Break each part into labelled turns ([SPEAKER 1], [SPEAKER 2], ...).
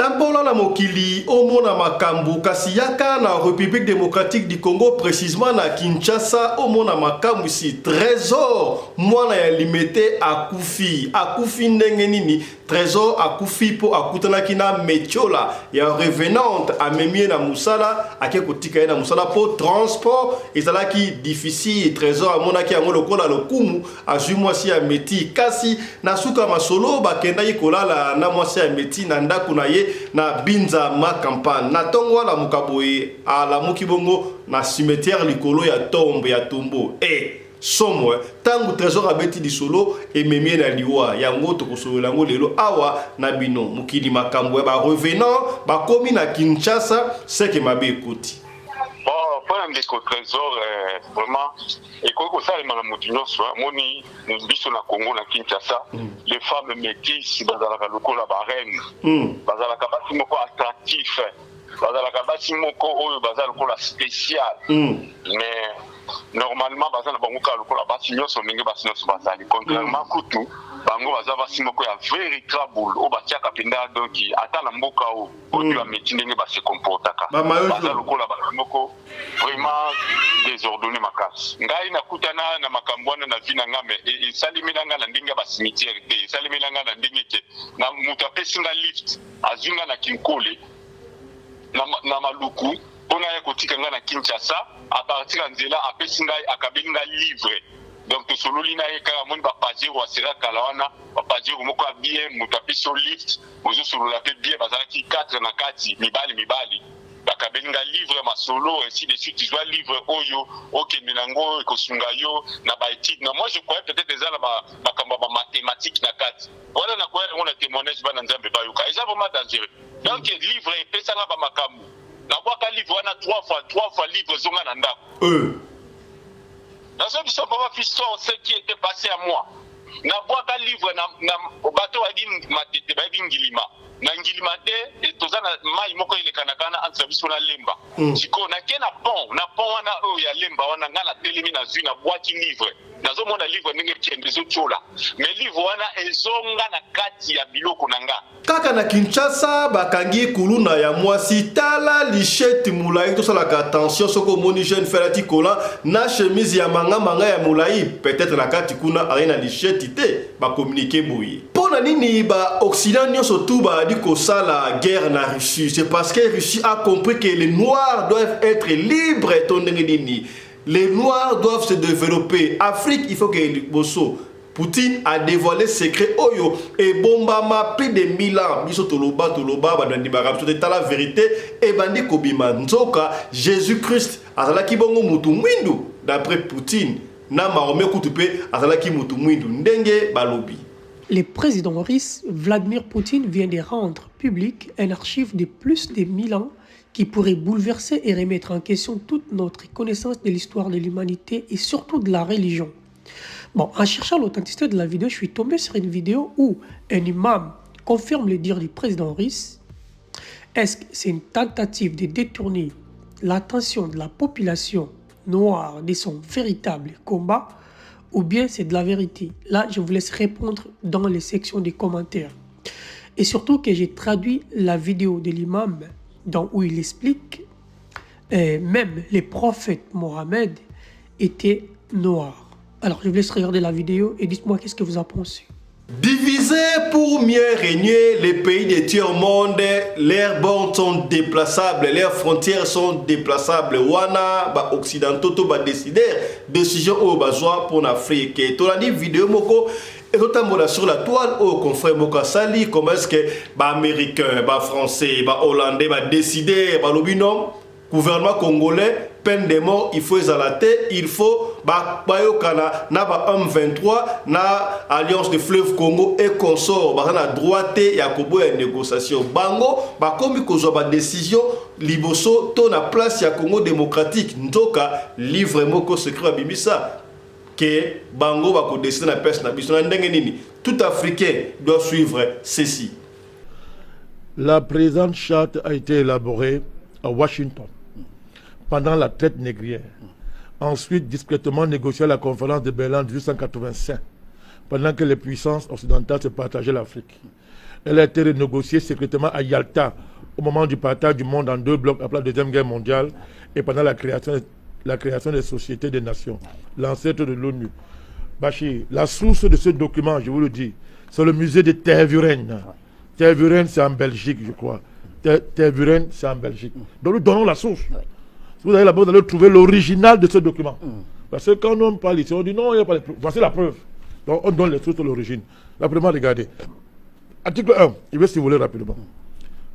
[SPEAKER 1] Tambola la mokili omona makambu kasiyaka na République démocratique du Congo, précisément na Kinshasa. Omona makambu si trésor mwana ya limité akufi ndenge nini trésor akufi po akutanaki na metiola ya revenante amemie na musala ake kotika na musala po transport ezalaki difficile. Trésor amonaki yango lokola lokumu azwi mwasi ya meti kasi na suka masolo bakendaki kolala na mwasi ya meti na ndako na ye na Binza ma campagne na tongo la mukaboye ala mukibongo na cimetière likolo ya tombe ya tombo somo tangu trésor abeti di solo ememie na liwa yango to kosolola ngo lelo awa na bino mukili makambo ya ba revenant ba komi na Kinshasa seke mabe ekoti.
[SPEAKER 2] Pour ndeko trésor vraiment ekoko salema na mutu nyonso moni biso na Congo na Kinshasa les femmes métisses bazalaka lokola ba reine bazalaka basi moko attractif bazalaka basi moko oyo bazala lokola spécial mais normalement bazala bango ka lokola basi nyonso ndenge basi nyonso bazali contrairement kutu bango bazala basi moko ya véritable o batiaka penda donc ata na mboka o oyo ba meti ndenge ba se comportaka bazala lokola ba moko vraiment désordonné makasi ngai nakutana na makambo wana na vina ngame esalimelanga na ndenge ba cimetière te esalimelanga na ndenge ke na mutu apesinga lift azunga na Kinkole na maluku pona ya kotika nga na Kinshasa a partir ya nzela apesinga akabelinga livre donc to sololi na ye kaka moni ba pajero asera kala wana ba pajero moko bien mutu apesi lift ozo solola pe bien bazalaki 4 na kati mibali bakabelinga livre masolo ainsi de suite joie livre oyo okende nango ekosunga yo na ba étude na moi je croyais peut-être déjà la ba kamba ba mathématiques na kati voilà na quoi on a témoignage ba nzambe ba yoka eza vraiment dangereux donc livre epesa nga ba makambo na bwaka livre wana 3 fois livre zonga na ndako dans ce biso papa fiston ce qui était passé à moi na bwaka livre na bato wa din matete ba ngilima na ngilima te tozana mai moko ilekanakana entre biso na lemba siko na ke na pont wana oyo ya lemba wana ngana telemi na zui na bwaki livre nazo mona livre ndenge kende zo chola mais livre wana ezonga na kati ya biloko nanga
[SPEAKER 1] kaka na Kinshasa bakangi kuluna ya mwasi tala lichette mulai to sala ka attention soko moni jeune ferati kola na chemise ya manga ya mulai peut-être na kati kuna arena lichette te ba communiquer boyi pona nini ba occident nyoso tout ba di ko sala guerre na Russie c'est parce que Russie a compris que les noirs doivent être libres et tondengeni les noirs doivent se développer Afrique il faut que bosso Poutine a dévoilé secret oyo et bombama plus de 1000 ans biso toloba bandandi barabso de la vérité et bandi kobima nzoka Jésus-Christ azalaki bongo mutu mwindu d'après Poutine na marome kutupe azalaki mutu mwindu ndenge balobi.
[SPEAKER 3] Le président russe Vladimir Poutine vient de rendre public un archive de plus de 1000 ans qui pourrait bouleverser et remettre en question toute notre connaissance de l'histoire de l'humanité et surtout de la religion. Bon, en cherchant l'authenticité de la vidéo, je suis tombé sur une vidéo où un imam confirme le dire du président russe. Est-ce que c'est une tentative de détourner l'attention de la population noire de son véritable combat ou bien c'est de la vérité? Là, je vous laisse répondre dans les sections des commentaires. Et surtout que j'ai traduit la vidéo de l'imam où il explique même les prophètes Mohammed étaient noirs. Alors, je vous laisse regarder la vidéo et dites-moi qu'est-ce que vous en pensez.
[SPEAKER 1] Divisés pour mieux régner, les pays des tiers-monde, leurs bornes sont déplaçables, leurs frontières sont déplaçables. Wana, ba occidentaux, to ba décision au besoin pour l'Afrique. Et tu as dit vidéo moko. Et notamment sur la toile, au confrère Moka Sali, comment est-ce que ba américains, ba français, ba hollandais, ba décider, ba lobinom, gouvernement congolais, peine de mort, il faut exalater, il faut ba bayokana na ba M23 na alliance de fleuve Congo et consort ba na droite ya kobo ya négociation bango ba komi kozwa ba décision liboso to na place ya Congo démocratique ndoka livre moko secret bimisa que bango ba ko décider na peste na biso na ndenge nini tout africain doit suivre ceci.
[SPEAKER 4] La présente charte a été élaborée à Washington pendant la traite négrière. Ensuite, discrètement négocié à la conférence de Berlin en 1885, pendant que les puissances occidentales se partageaient l'Afrique. Elle a été renégociée secrètement à Yalta au moment du partage du monde en 2 blocs après la Deuxième Guerre mondiale et pendant la création des sociétés des nations, l'ancêtre de l'ONU. Bachir, la source de ce document, je vous le dis, c'est le musée de Tervuren. Tervuren, c'est en Belgique, je crois. Tervuren, c'est en Belgique. Donc nous donnons la source. Si vous allez là-bas, vous allez trouver l'original de ce document. Parce que quand on parle ici, on dit non, il n'y a pas de preuve. Voici la preuve. Donc on donne les sources de l'origine. Rapidement, regardez. Article 1, je vais si vous voulez rapidement.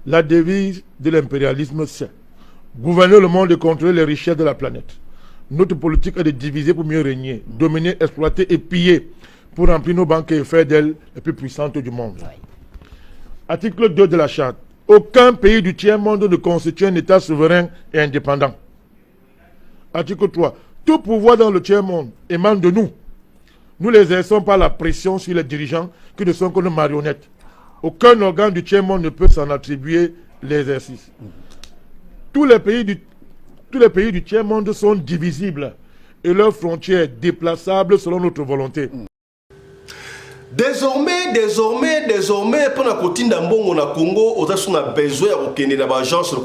[SPEAKER 4] La devise de l'impérialisme, c'est gouverner le monde et contrôler les richesses de la planète. Notre politique est de diviser pour mieux régner, dominer, exploiter et piller pour remplir nos banques et faire d'elles les plus puissantes du monde. Article 2 de la Charte. Aucun pays du tiers-monde ne constitue un État souverain et indépendant. Article 3. Tout pouvoir dans le tiers-monde émane de nous. Nous les exerçons par la pression sur les dirigeants qui ne sont que nos marionnettes. Aucun organe du tiers-monde ne peut s'en attribuer l'exercice. Tous les pays du tiers-monde sont divisibles et leurs frontières déplaçables selon notre volonté.
[SPEAKER 1] Désormais, pour la côté d'Ambongo na Congo, on a besoin de l'agence,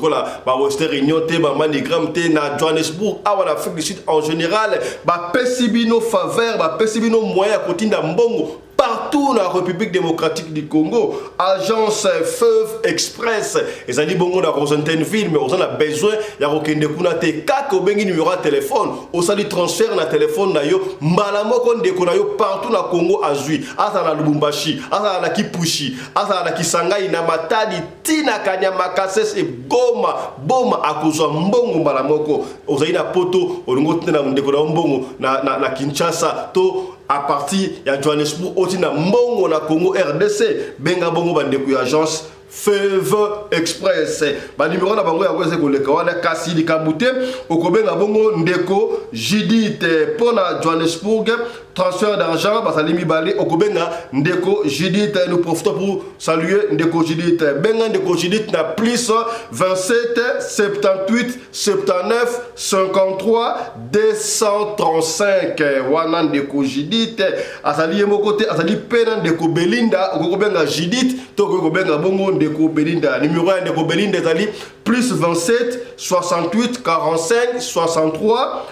[SPEAKER 1] la Western Union, la Manigram, la Johannesburg, l'Afrique du Sud en général, la Pessibino faveur, la Pessibino moyen à côté d'Ambongo. Partout dans la République démocratique du Congo, agence Feuve Express, et ça dit bongo dans Rosentenville, mais on a besoin, il y a aucun décounate, kako bengi numéro de téléphone, on s'est dit transfert na téléphone na yo, malamo kon décounayo partout dans Congo azui, asa na Lubumbashi, asa na Kipushi, asa na Kisangani, na Matadi, Tina Kanyama Kasese et Goma, Boma akuzwa mbongo malamoko, on s'est dit na poto, on ngote na ndekona mbongo na Kinshasa, to à partir de Johannesburg, au Mbongo na Congo RDC, benga bongo bandeku agence Feuve Express. Ba numéro na bango ya kwese koleka wana kasi likambute okobenga bongo ndeko Judith pona Johannesburg transfert d'argent basali mibale okobenga ndeko Judith. Nous profitons pour saluer ndeko Judith. Benga ndeko Judith na plus 27 78 79 53 235 wana ndeko Judith asali yemo côté asali pena ndeko Belinda okobenga Judith to okobenga bongo ndeko Belinda. Numéro 1 ndeko Belinda asali plus 27 68 45 63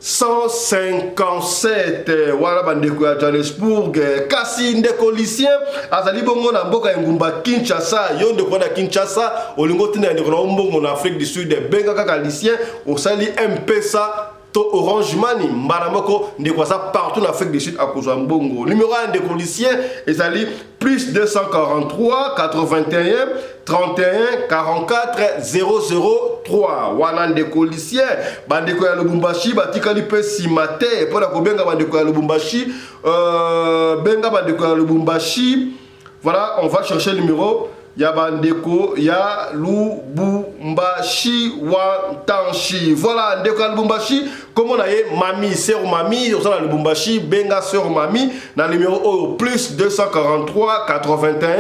[SPEAKER 1] 157 wala bandeko ya Johannesburg kasi ndeko Lucien azali bongo na mboka ngumba Kinshasa yo ndeko na Kinshasa olingo tina ndeko na mbongo na Afrique du Sud benga kaka Lucien osali M-Pesa to Orange Money mbaramoko ndeko sa partout en Afrique du Sud à kozwa mbongo. Numéro 1 ndeko Lucien ezali plus 243 81 31 44 003 wana ndeko Lucien bandeko ya Lubumbashi batikali pe simate pour la kobenga bandeko ya Lubumbashi benga bandeko ya Lubumbashi. Voilà, on va chercher le numéro ya bandeko ya Lubumbashi Wantanshi. Voilà, ndeko ya Lubumbashi comme on a mami sœur mami au sein de Lubumbashi benga sœur mami na numéro plus 243 81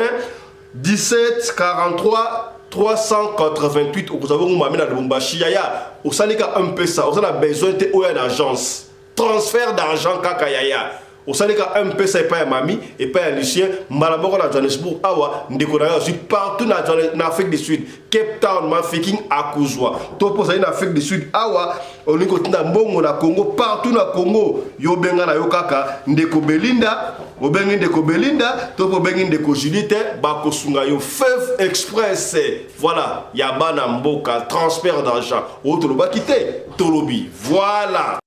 [SPEAKER 1] 17 43 388. Vous avez mami na Lubumbashi yaya au salika un peu ça, on a besoin de oya d'agence transfert d'argent kaka yaya au salika un peu ça pas mami et pas Lucien malaboko na Johannesburg awa ndeko na yo partout na Afrique du Sud Cape Town Mafiking akuzwa to posa na Afrique du Sud awa olingo tina mbongo na Congo partout na Congo yo benga na yo kaka ndeko Belinda obengi ndeko Belinda to po bengi ndeko Judith bakosunga yo Feuve Express. Voilà ya bana mboka transfert d'argent autre ba quitter tolobi. Voilà.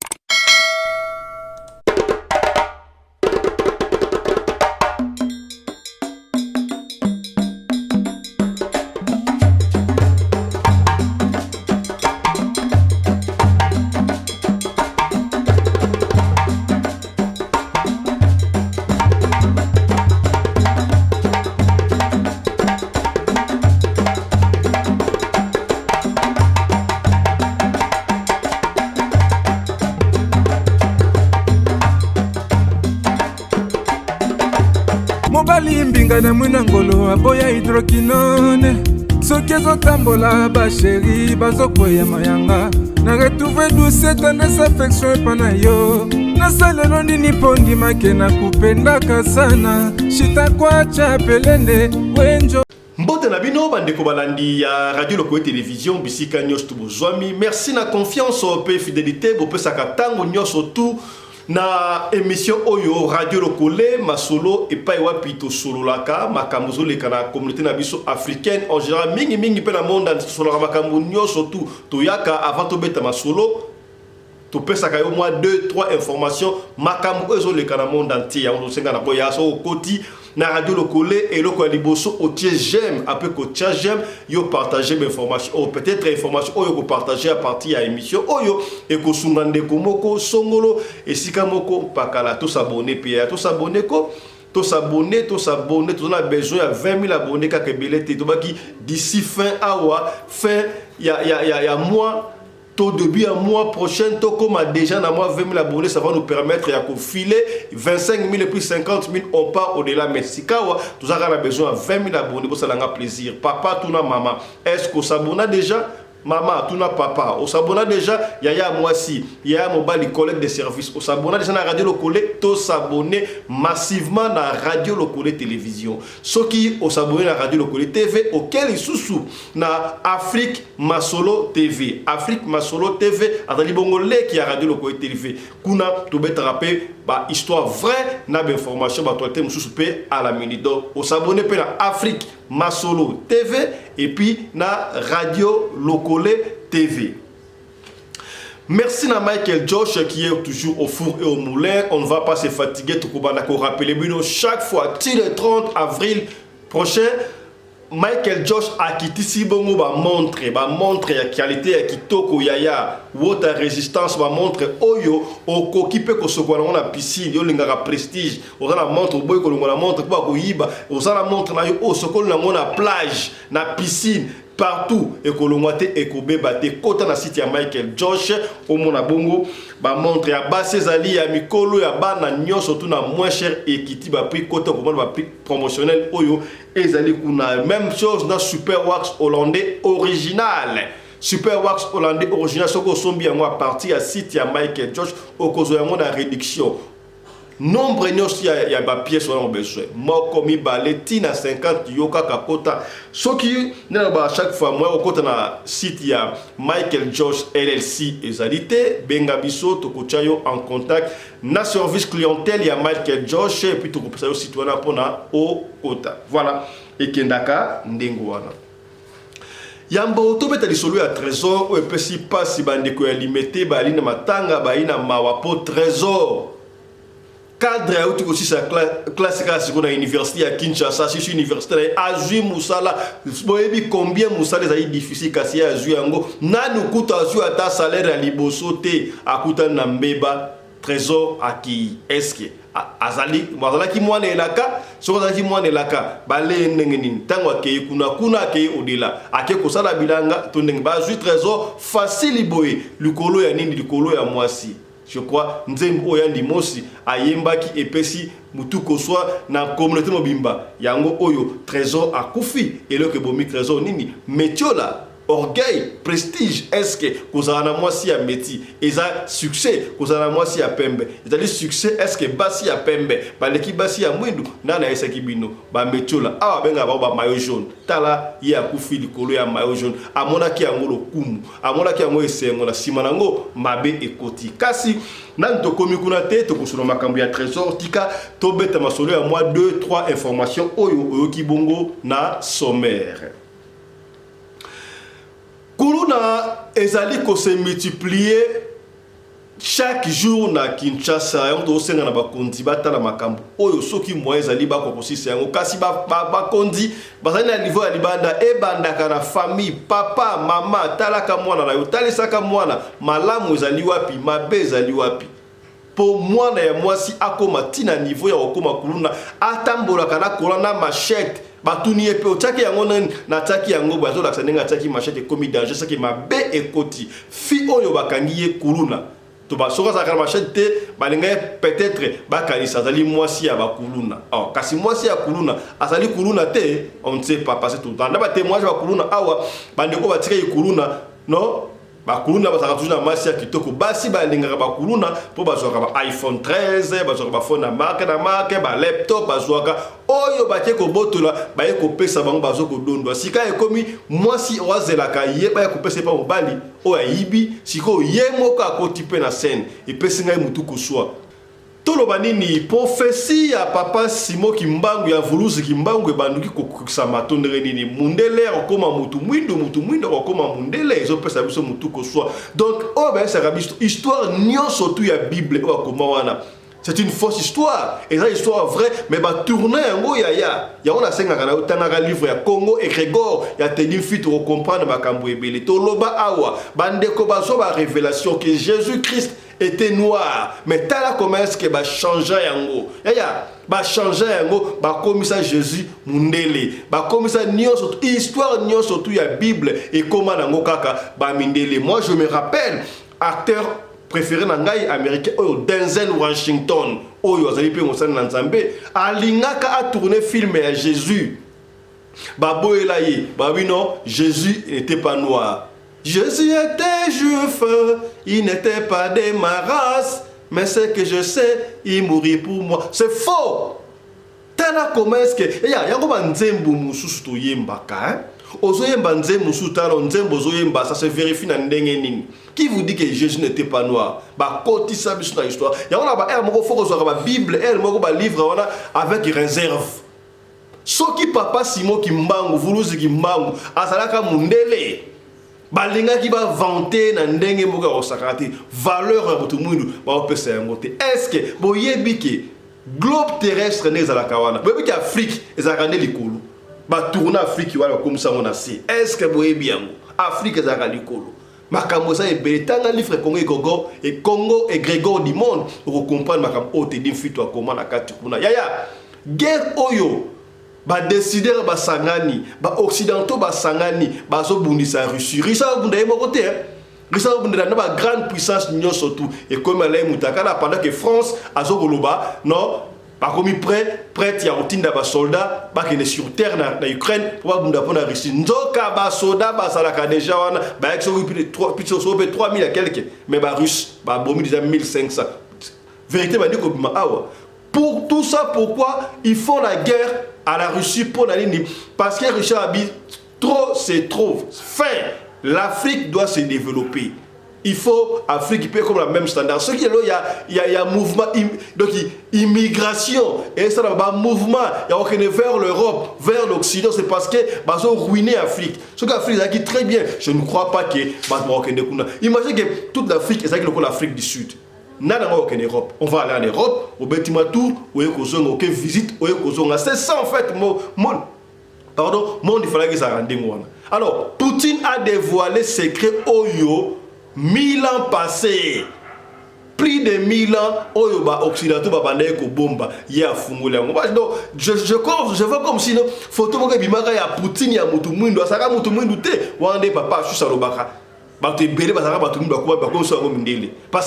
[SPEAKER 5] Mbinga na mwina ngolo aboya hydroquinone soki ezotambola basheri bazokwea mayanga na retrouve douce tendresse affection epa na yo nasalelo nini po ndimake nakupendaka sana shitakwacha pelende wenjo.
[SPEAKER 1] Mbote na bino bandeko balandi ya Radio Lokole Télévision bisika nyos tu bozwami. Merci na confiance pe fidélité bo pesaka tango nyos tout na émission Oyo Radio Lokole masolo et pa wapi to solo laka makambo leka na communauté na biso africaine en général mingi pe na monde solo makambo nyos tout to yaka avant to beta masolo to pesaka yo moins 2-3 informations makambo ezo leka na monde entier on senga na boya so koti na Radio Lokole et loko liboso o tie j'aime après ko tia j'aime yo partager mes informations ou peut-être information oyo ko partager à partir à émission oyo et ko sungande ko moko songolo et sika moko pakala to s'abonner puis to s'abonner ko to s'abonner on a besoin à 20 000 abonnés ka kebelete to baki d'ici fin awa fin ya mois. Au début à mois prochain, tout comme déjà dans mois 20 000 abonnés, ça va nous permettre de filer 25 000 et puis 50 000, on part au-delà. Mais si nous avons besoin de 20 000 abonnés, ça a plaisir. Papa, tout na maman, est-ce qu'on s'abonne déjà? Maman, tout na papa, on s'abonne déjà, yaya moi si, yaya mobile collègue de services, on s'abonne déjà à Radio Lokole, tout s'abonner massivement à Radio Lokole Télévision. Ceux qui ont s'abonné à Radio Lokole TV, auquel ils sous na Afrique Masolo TV. Afrique Masolo TV, à Talibongole qui a Radio Lokole TV. Kuna, tout bête rappel, bah, histoire vraie, n'a d'information, bah, toi, t'es sous-pé à la minute. Donc, on s'abonne à Afrique Masolo TV et puis na Radio Lokole TV. Merci à Michael Josh qui est toujours au four et au moulin. On ne va pas se fatiguer tout comme on a rappelé chaque fois, le 30 avril prochain. Michael Josh a quitté si bon va montrer la qualité ya kitoko yaya water résistance va montrer oyo oko kipe ko sokwana na piscine yo linga prestige ozana montre boy ko linga montre kwa ko yiba ozana montre na yo o sokolo na plage na piscine partout et que l'on et que beba te kota na site ya Michael Josh au mona bongo ba montre ya basse ali ya mikolo ya bana nyonso tout na moins cher et kiti ba prix kota ko ba prix promotionnel oyo ezali kuna même chose dans Super Wax hollandais original. Super Wax hollandais original soko sombi yango à partir à site ya Michael Josh au kozo yango na réduction. Nombre il y a des pièces on a besoin. Moi comme il tina 50 yoka kakota. Ce qui à chaque fois moi au côté na site il y a Michael Josh LLC ezalité benga biso tokochayo en contact na service clientèle il y a Michael Josh et puis tokopesa yo citoyen pona au kota. Voilà et kendaka ndengo wana. Yambo to beta lisolo ya trésor ou pesi pasi bandeko ya limité bali na matanga baina mawapo trésor. Cadre ya uti aussi sa classe na université à Kinshasa, si université azui musala boyebi combien musala za difficile kasi ya azui yango nanu kuta azui ata salaire ya liboso te akuta na mbeba trésor aki eske azali wazala ki mwana elaka soko za ki mwana elaka bale ndenge nini tango akei kuna akei odela ake kosala bilanga to ndenge bazui trésor facile boye likolo ya nini likolo ya mwasi. Je crois nzembo oyandi mosi ayembaki epesi mutuko soit na communauté mobimba yango oyo trésor akufi et le que bomi trésor nini metiola orgueil prestige est-ce que kozana mwasi ya meti eza succès kozana mwasi ya pembe ezali succès est-ce que basi ya pembe baleki basi ya mwindu nana esaki bino ba metiola awa benga ba maillot jaune tala ya kufi likolo ya maillot jaune amonaki yango lokumu amonaki yango esengo na sima nango mabe ekoti kasi nan to komi kuna te to kosolo makambo ya trésor tika to beta masolo ya moi 2-3 informations oyo ki bongo na sommaire. Kuluna ezali ko se multiplier chaque jour na Kinshasa on do senga na bakondi batala makambo oyo soki moi ezali ba ko kosisa yango kasi ba kondi bazali na niveau ya libanda e bandaka na famille papa mama talaka mwana na yo talisaka mwana malamu ezali wapi mabe ezali wapi po mwana ya mwasi akoma tina niveau ya okoma kuluna atambola kana kolana machette batuni epe otaki yango na taki yango bazo laksa nenga taki machette komi danger saki mabe ekoti fi oyo bakangi ye kuluna to ba soka za machette te balinga peut-être bakanisa azali mwasi ya bakuluna kasi mwasi ya kuluna azali kuluna te on ne sait pas passer tout le temps na ba témoignage ba kuluna awa bandeko batika ye kuluna non bakuluna bazaka toujours na masi ya kitoko basi balingaka bakuluna po bazwaka ba iPhone 13 bazwaka ba phone na marque ba laptop bazwaka oyo batie ko botola baye ko pesa bango bazo ko dondwa sika ekomi mwasi oazelaka ye baye ko pesa pa mobali o ayibi siko ye moko akotipe na scène epesi ngai mutu kuswa toloba nini prophétie ya papa Simo Kimbangu ya Vuluzi Kimbangu ebanduki kokukisa matondere nini mundele okoma mutu mwindo okoma mundele ezopesa biso mutu koswa donc obe ça rabisto histoire nyonso tu ya Bible o akoma wana c'est une fausse histoire et ça histoire vraie mais ba tourner yango ya on a senga kana otanga livre ya Congo et Grégor ya teni fit to comprendre makambo ebele to loba awa bandeko bazo ba révélation que Jésus-Christ était noir mais tala comment est-ce que ba changer yango ba changer yango ba komisa Jésus mundele ba komisa nyonso histoire nyonso tu ya Bible et comment nango kaka ba mindele moi je me rappelle acteur préféré na ngai américain oyo Denzel Washington oyo azali pe mosani na Nzambe alingaka a tourner film ya Jésus baboyela ye babi non Jésus n'était pas noir. Jésus était juif, il n'était pas de ma race, mais ce que je sais, il mourit pour moi. C'est faux. Tana comment est-ce que yango banzembo mususu to yembaka ozoyemba nzembo mususu tala nzembo ozoyemba ça se vérifie na ndenge nini. Qui vous dit que Jésus n'était pas noir? Ba koti sa biso na histoire. Yango na ba er moko foko zo ba Bible, er moko ba livre wana avec réserve. Soki papa Simo Kimbangu, Vuluzi Kimbangu, azalaka mundele. Balinga ki ba vanter na ndenge moko osakati valeur ya mutu mwindu ba opesa yango te. Est-ce que boyebi ke globe terrestre ne ezalaka wana? Boyebi ke Afrique ezalaka ne likolo. Ba tourner Afrique wala comme ça on a si. Est-ce que boyebi yango? Afrique ezalaka likolo. Makambo sa ebele tanga livre Congo et Grégor du monde pour comprendre makambo o te di fito akoma na kati kuna. Yaya guerre oyo ba décider ba sangani ba occidentaux ba sangani ba zo bundisa Russie bunda ye moko te Russie bunda na ba grande puissance nyonso tout et comme elle mutaka na pendant que France azo koloba non ba komi prêt ya otinda ba soldat ba kene sur terre na Ukraine pour ba bunda pona Russie nzoka ba soldat ba salaka déjà wana ba exo plus 3000 à quelques mais ba russe ba bomi déjà 1500 vérité ba ndiko bima awa. Pour tout ça, pourquoi ils font la guerre à la Russie pour la ligne? Parce que Russie habite trop, c'est trop. Fin. L'Afrique doit se développer. Il faut Afrique paye comme la même standard. Ce qui est là, il y a mouvement, donc immigration. Et ça, il y a un mouvement, il y a vers l'Europe, vers l'Occident. C'est parce que ils ont ruiné l'Afrique. Ce que l'Afrique a dit très bien. Je ne crois pas que imaginez que toute l'Afrique est l'Afrique du Sud. En Europe. On va aller en Europe, au bâtiment tour, où il visite, où il c'est ça en fait, il fallait que ça rende moi. Alors, Poutine a dévoilé secret Oyo 1000 ans passés. Plus de 1000 ans, Oyo ba occidentaux ba bande ko bomba ya fungula. Donc je vois comme si no photo mo bimaka ya Poutine ya mutu mwindo, asaka mutu mwindo te, wande papa shu salobaka. Parce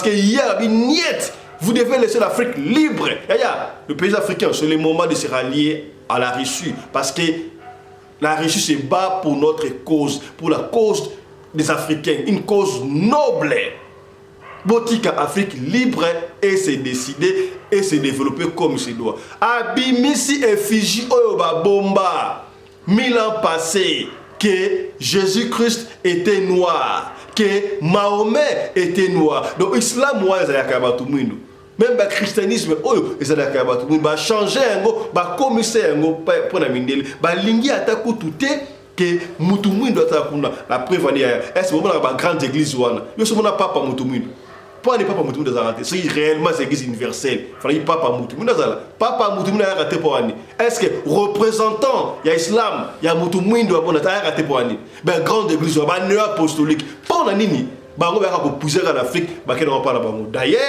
[SPEAKER 1] que hier, vous devez laisser l'Afrique libre. Le pays africain, c'est le moment de se rallier à la Russie. Parce que la Russie se bat pour notre cause, pour la cause des Africains, une cause noble. Botika Afrique libre et se décider et se développer comme il se doit. Abimisi et Fiji Oyoba Bomba, 1000 ans passés, que Jésus-Christ était noir. Que Mahomet était noir. Donc l'islam, moi, c'est même le christianisme, c'est va changer, va commisser, pour la mindele, va linguer à ta couture, que Moutoumouin doit être la preuve. Est-ce que la grande église, je suis mon papa Moutoumouin. Pourquoi n'est pas Moutoumouin dans la raté? C'est réellement l'église universelle. Il fallait papa Moutoumouin dans la papa Moutoumouin a raté pour Annie. Est-ce que représentant, il y a islam, il y a Moutoumouin doit être raté pour Annie? Ben, grande église, ben, néo apostolique. Pour Annie, bango ba ko pousser en Afrique, ba ke na pas la bango. D'ailleurs,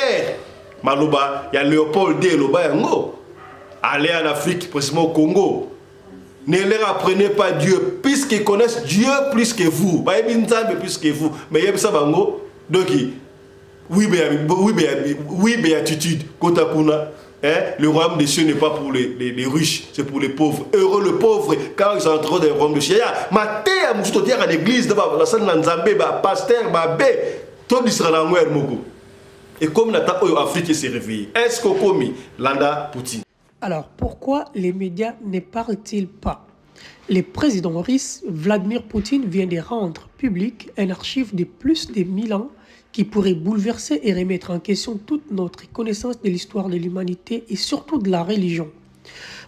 [SPEAKER 1] maloba, il y a Léopold D. Loba yango. Allez en Afrique, précisément au Congo. Ne leur apprenez pas Dieu, puisqu'ils connaissent Dieu plus que vous. Ba ebinzambe plus que vous. Mais yebisa bango, donc oui béatitude, kotakuna, le royaume des cieux n'est pas pour les riches, c'est pour les pauvres. Heureux le pauvre, car ils entreront dans le royaume des cieux. Maté à Moussouto à l'église, dans la salle Nanzambé, pasteur, babé, tout le sera dans le monde. Et comme l'Afrique s'est réveillée, est-ce qu'on commis Landa Poutine?
[SPEAKER 3] Alors, pourquoi les médias ne parlent-ils pas? Le président russe Vladimir Poutine vient de rendre public un archive de plus de 1000 ans qui pourrait bouleverser et remettre en question toute notre connaissance de l'histoire de l'humanité et surtout de la religion.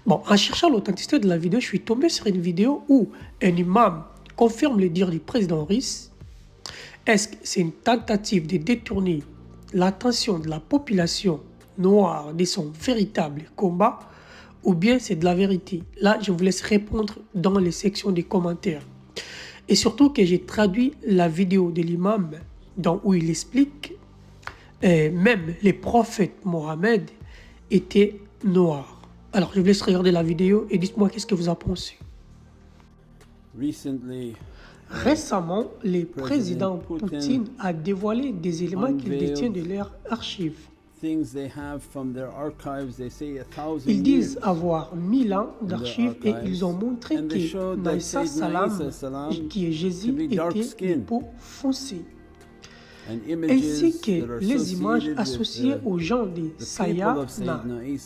[SPEAKER 3] Bon, en cherchant l'authenticité de la vidéo, je suis tombé sur une vidéo où un imam confirme le dire du président russe. Est-ce que c'est une tentative de détourner l'attention de la population noire de son véritable combat ou bien c'est de la vérité? Là, je vous laisse répondre dans les sections des commentaires. Et surtout que j'ai traduit la vidéo de l'imam où il explique même les prophètes Mohammed étaient noirs. Alors, je vous laisse regarder la vidéo et dites-moi qu'est-ce que vous en pensez. Récemment, le président Poutine a dévoilé des éléments qu'il détient de leurs archives. Ils disent avoir 1000 ans d'archives et ils ont montré que Naïssa Salam, qui est Jésus, était de peau foncée. Ainsi que les images associées aux gens de Saya,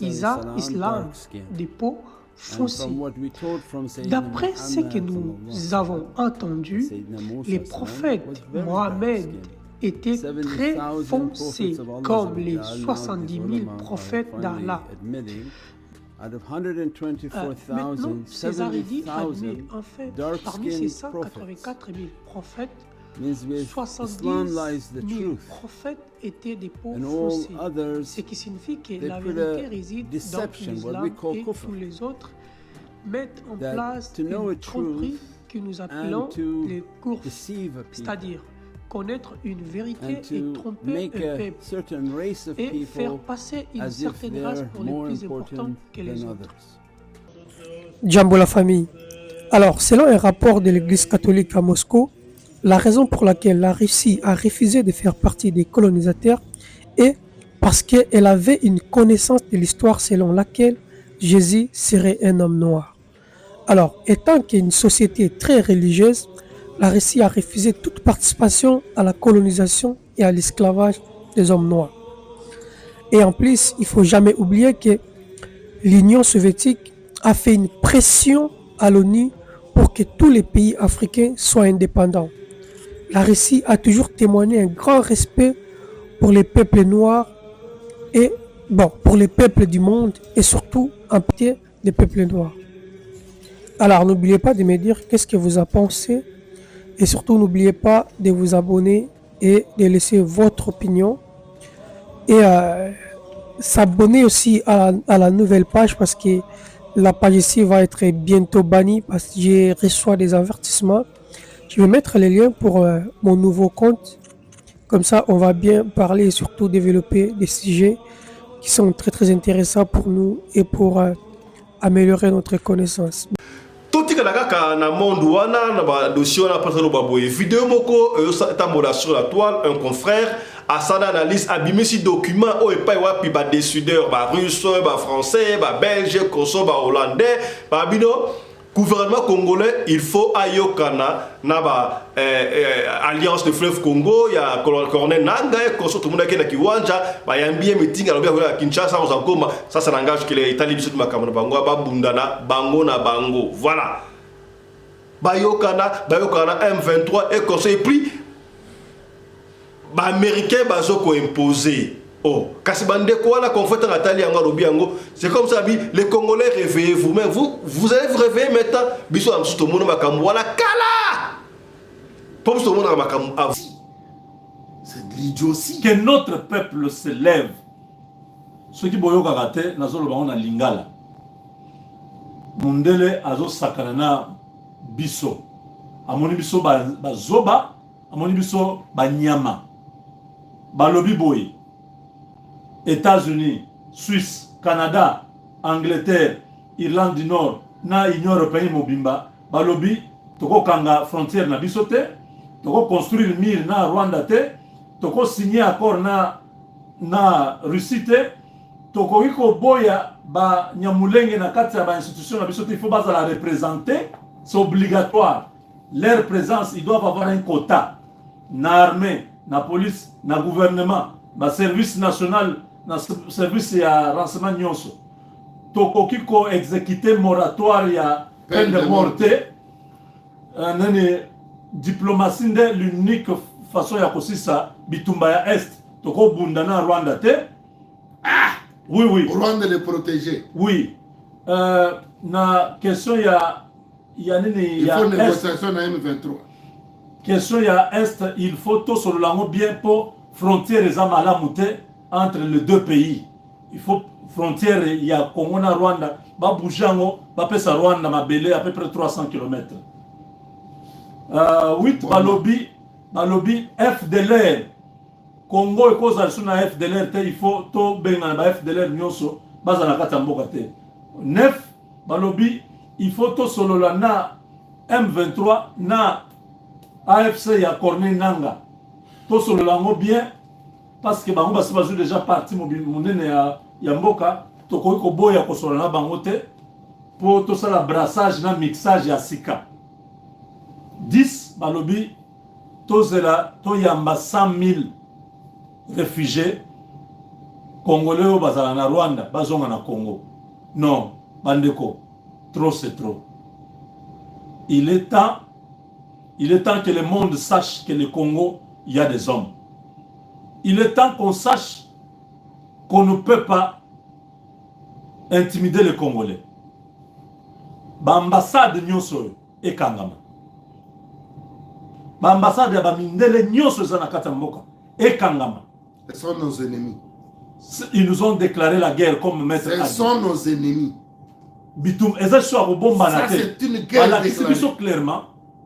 [SPEAKER 3] Isa, Islam, de peau foncée. D'après ce que nous avons entendu, les prophètes Mohammed étaient très foncés, comme les 70 000 prophètes d'Allah. Maintenant, Césaridi admet en fait, parmi ces 184 000 prophètes, 70 000 prophètes étaient des peaux foncées, ce qui signifie que la vérité réside dans l'islam et tous les autres mettent en place une tromperie que nous appelons les cours, c'est-à-dire connaître une vérité et tromper un peuple et faire passer une certaine race pour les plus importants que les autres. Djambo la famille. Alors, selon un rapport de l'Église catholique à Moscou, la raison pour laquelle la Russie a refusé de faire partie des colonisateurs est parce qu'elle avait une connaissance de l'histoire selon laquelle Jésus serait un homme noir. Alors, étant qu'une société très religieuse, la Russie a refusé toute participation à la colonisation et à l'esclavage des hommes noirs. Et en plus, il ne faut jamais oublier que l'Union soviétique a fait une pression à l'ONU pour que tous les pays africains soient indépendants. La Russie a toujours témoigné un grand respect pour les peuples noirs et pour les peuples du monde et surtout en pitié des peuples noirs. Alors n'oubliez pas de me dire qu'est-ce que vous en pensez et surtout n'oubliez pas de vous abonner et de laisser votre opinion et s'abonner aussi à la nouvelle page parce que la page ici va être bientôt bannie parce que j'ai reçu des avertissements. Je vais mettre les liens pour mon nouveau compte. Comme ça, on va bien parler et surtout développer des sujets qui sont très très intéressants pour nous et pour améliorer notre connaissance.
[SPEAKER 1] Tout ce qui est dans le monde, vidéo moko sur la toile, un confrère a son analyse abîmé si document où il pas y a des décideurs russes, français, belges, hollandais, gouvernement congolais, il faut ayokana na alliance de fleuve Congo, il y a colonel Nanga et tout le monde qui est na kiwanja, il y a un bien meeting à Kinshasa aux Angoma, ça n'engage que les Italiens du makamana bango ba bundana bango na bango. Voilà. Bayokana M23 et conseil pris ba américain bazoko imposé. Oh, Kasibande quoi la conférence en Italie en Robiango, c'est comme ça, les Congolais réveillez-vous, mais vous allez vous réveiller maintenant, biso am tout le monde makamou wala kala. Pour tout le monde makamou.
[SPEAKER 6] C'est de l'idiotie. Que notre peuple se lève. Ceux qui boyo kagate na zolo bango na lingala. Mundele azo sakanana biso. Amoni biso ba zoba, amoni biso ba nyama. Balobi boy. États-Unis, Suisse, Canada, Angleterre, Irlande du Nord, na Union européenne mobimba, balobi, toko kanga frontière na bisote, toko construire mur na Rwanda te, toko signer accord na Russie te, tokoki koboya ba nyamulenge na kati ya ba institution na biso il faut baza la représenter, c'est obligatoire. Leur présence, ils doivent avoir un quota. Na armée, na police, na gouvernement, na service national, na service ya renseignement nyonso. Tokoki ko exécuter moratoire ya peine de morte. Nani diplomatie nde l'unique façon ya kosisa bitumba ya est. Toko bunda na Rwanda te.
[SPEAKER 7] Ah!
[SPEAKER 6] Oui, oui.
[SPEAKER 7] Rwanda les protéger.
[SPEAKER 6] Oui. Na question ya nini
[SPEAKER 7] il
[SPEAKER 6] ya
[SPEAKER 7] faut négociation na M23.
[SPEAKER 6] Question ya est, il faut tout sur le langue bien pour frontière et Zamala-Mouté entre les deux pays. Il faut frontière, il y a Congo na Rwanda, ba boujango, ba pesa Rwanda ma belé à peu près 300 km. 8 balobi FDLR. Congo et cause na FDLR te, il faut to benga ba FDLR nyonso baza na kata mboka te. 9 balobi il faut to solo la na M23 na AFC ya Corneille Nanga. To solo lango bien parce que bango basi bazu déjà parti monene ya mboka to ko boya ko solo na bango te pour to sala brassage na mixage ya sika. 10 balobi to zela to yamba 100,000 réfugiés congolais au bazala na Rwanda bazonga na Congo. Non, bandeko, trop c'est trop. Il est temps que le monde sache que le Congo, il y a des hommes. Il est temps qu'on sache qu'on ne peut pas intimider les Congolais. L'ambassade nyonso et Kangama. L'ambassade ya bamindele nyonso za na katamboka et Kangama.
[SPEAKER 7] Ce sont nos ennemis.
[SPEAKER 6] Ils nous ont déclaré la guerre comme maître.
[SPEAKER 7] Ce sont nos ennemis.
[SPEAKER 6] Bitum, ça
[SPEAKER 7] c'est une guerre déclarée.
[SPEAKER 6] Clairement.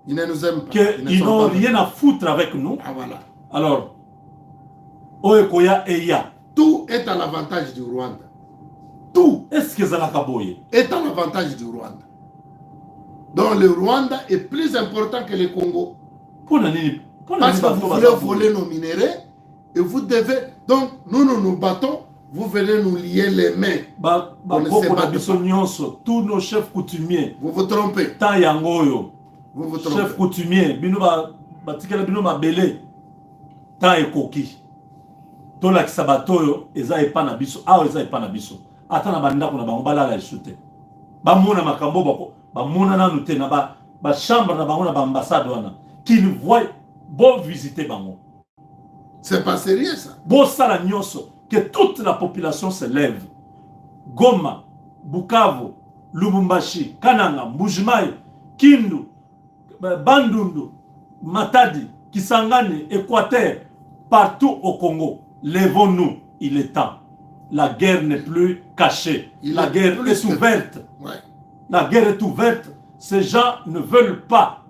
[SPEAKER 7] Ils ne nous aiment pas.
[SPEAKER 6] Qu'ils n'ont rien à foutre avec nous.
[SPEAKER 7] Ah voilà.
[SPEAKER 6] Alors, Oekoya Eya.
[SPEAKER 7] Tout est à l'avantage du Rwanda.
[SPEAKER 6] Tout est-ce que ça
[SPEAKER 7] est à l'avantage du Rwanda. Donc le Rwanda est plus important que le Congo. Parce que vous voulez voler nos minéraux et vous devez. Donc nous nous battons. Vous venez nous lier les mains.
[SPEAKER 6] Tous nos chefs coutumiers.
[SPEAKER 7] Vous vous trompez. Vous vous trompez.
[SPEAKER 6] Chef coutumier, bino ma belé. Ta ekoki. To la kisabatoyo eza epa na biso. Ah eza epa na biso. Ata na banda ko na bango balala esute. Ba mona makambo bako, ba mona na nute na ba chambre na bango na ba ambassade wana. Qu'ils voient bon visiter bango.
[SPEAKER 7] C'est pas sérieux ça.
[SPEAKER 6] Bon sala nyonso que toute la population se lève. Goma, Bukavu, Lubumbashi, Kananga, Mbujimai, Kindu, Bandundu, Matadi, Kisangani, Équateur, partout au Congo. Lèvons-nous, il est temps. La guerre n'est plus cachée. La guerre est ouverte.
[SPEAKER 7] Ouais.
[SPEAKER 6] La guerre est ouverte. Ces gens ne veulent pas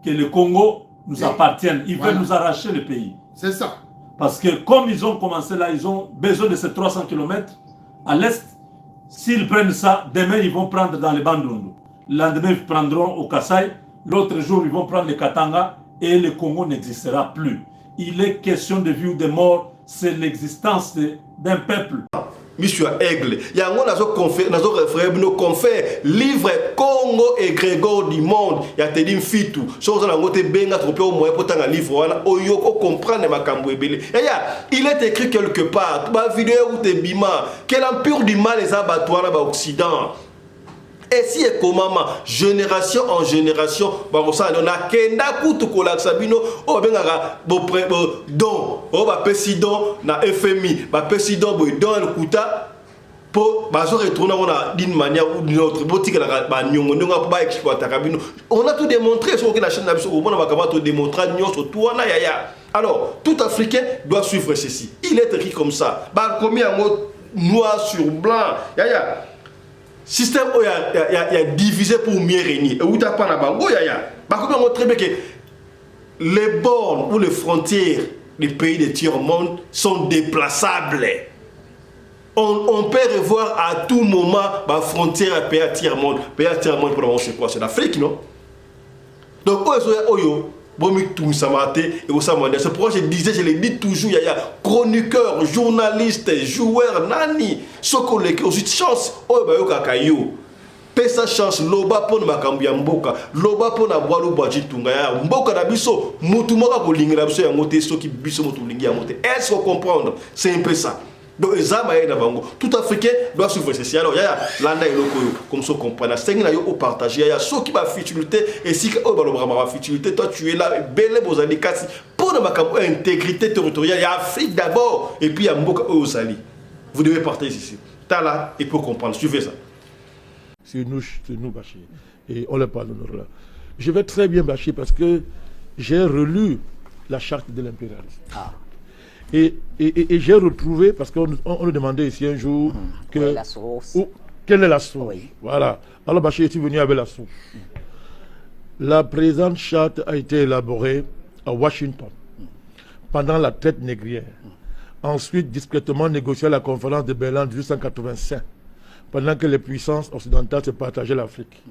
[SPEAKER 6] que le Congo nous appartienne. Ils veulent nous arracher le pays.
[SPEAKER 7] C'est ça.
[SPEAKER 6] Parce que comme ils ont commencé là, ils ont besoin de ces 300 km à l'est. S'ils prennent ça, demain ils vont prendre dans les Bandundu. Le lendemain ils prendront au Kasaï. L'autre jour ils vont prendre le Katanga et le Congo n'existera plus. Il est question de vie ou de mort. C'est l'existence d'un peuple.
[SPEAKER 1] Monsieur Aigle, yango nazo refrain nos confrères livre Congo et Grégor du monde ya te dim fitu chose na ngote benga trop au moyen potanga livre wana oyoko comprendre makambo ebele il est écrit quelque part ba vidéo ou te bima que l'empire du mal les abattoirs na ba occident. Et si et comment génération en génération on a kenda kutu kolaksa bino o bengaka don o ba président na FMI ba président boy don le kuta pour bazo retourner d'une manière ou d'une autre botique la ba nyongo ndonga ba exploiter kabino on a tout démontré sur que la chaîne na biso o bona ba kaba to démontrer nyonso tout wana yaya. Alors tout africain doit suivre ceci, il est écrit comme ça ba commis en mot noir sur blanc yaya. Système où il y a divisé pour mieux régner. Et où tu as pas la banque, on très bien que les bornes ou les frontières des pays des tiers-monde sont déplaçables. On peut revoir à tout moment la frontière à pays tiers-monde. Pays tiers-monde, pour le moment, c'est quoi? C'est l'Afrique, non? Donc, C'est pourquoi je disais, je le dis toujours, il y a chroniqueurs, journalistes, joueurs, nani, sokoleke, aussi chance, pesa chance loba pona makambo ya mboka loba pona bwalo bwaji tunga ya mboka na biso mutu moka kolingira biso ya ngote soki biso mutu lingi ya ngote. Est-ce qu'on comprendre? C'est un peu ça. Donc ezama ya bango tout africain doit suivre ceci. Alors ya landa eloko comme ça comprendre sengi na yo au partager ya soki ba futilité et si o ba lobra ba futilité toi tu es là belé bozali kasi pona makambo intégrité territoriale ya Afrique d'abord et puis ya mboka ozali. Vous devez partager ici. Tala et pour comprendre suivez ça.
[SPEAKER 4] C'est nous, Bachir. Et on le parle d'honneur là. Je vais très bien, Bachir, parce que j'ai relu la charte de l'impérialisme. Ah. Et j'ai retrouvé, parce qu'on nous demandait ici un jour
[SPEAKER 8] quelle est la source.
[SPEAKER 4] Quelle est la source? Oui. Voilà. Alors, Bachir est venu avec la source. La présente charte a été élaborée à Washington pendant la traite négrière. Ensuite, discrètement négociée à la conférence de Berlin en 1885. Pendant que les puissances occidentales se partageaient l'Afrique.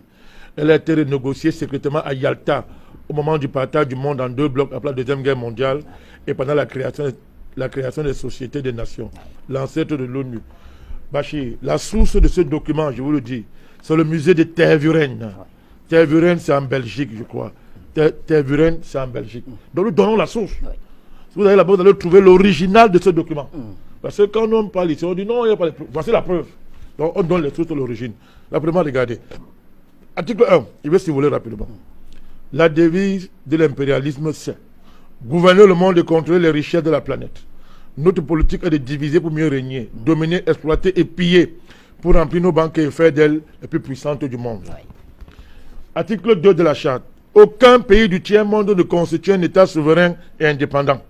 [SPEAKER 4] Elle a été renégociée secrètement à Yalta au moment du partage du monde en deux blocs après la Deuxième Guerre mondiale et pendant la création des sociétés des nations, l'ancêtre de l'ONU. Bachir, la source de ce document, je vous le dis, c'est le musée de Tervuren. Tervuren, c'est en Belgique, je crois. Tervuren, c'est en Belgique. Donc nous donnons la source. Si vous allez là-bas, vous allez trouver l'original de ce document. Parce que quand on parle ici, on dit non, il n'y a pas de preuve. Voici la preuve. Donc on donne les sources de l'origine. Là, vraiment, regardez. Article 1, je vais survoler rapidement. La devise de l'impérialisme, c'est gouverner le monde et contrôler les richesses de la planète. Notre politique est de diviser pour mieux régner, dominer, exploiter et piller pour remplir nos banques et faire d'elles les plus puissantes du monde. Article 2 de la charte. Aucun pays du tiers-monde ne constitue un État souverain et indépendant.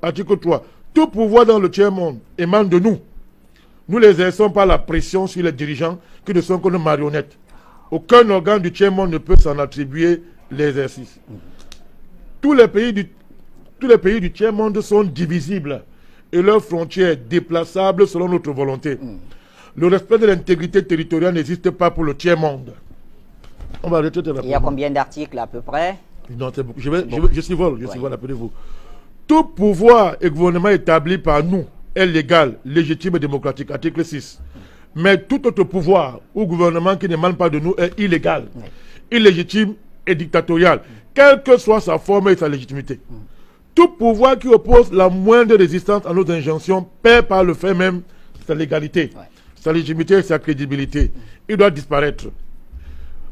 [SPEAKER 4] Article 3. Tout pouvoir dans le tiers-monde émane de nous. Nous les exerçons par la pression sur les dirigeants qui ne sont que nos marionnettes. Aucun organe du tiers-monde ne peut s'en attribuer l'exercice. Tous les pays du tiers-monde sont divisibles et leurs frontières déplaçables selon notre volonté. Le respect de l'intégrité territoriale n'existe pas pour le tiers-monde. On va arrêter de la.
[SPEAKER 8] Il y a combien d'articles à peu près?
[SPEAKER 4] Non, c'est beaucoup. Je survole, appelez-vous. Tout pouvoir et gouvernement établi par nous est légal, légitime et démocratique, article 6. Mais tout autre pouvoir ou gouvernement qui n'émane pas de nous est illégal, illégitime et dictatorial, quelle que soit sa forme et sa légitimité. Tout pouvoir qui oppose la moindre résistance à nos injonctions perd par le fait même sa légalité, sa légitimité et sa crédibilité. Il doit disparaître.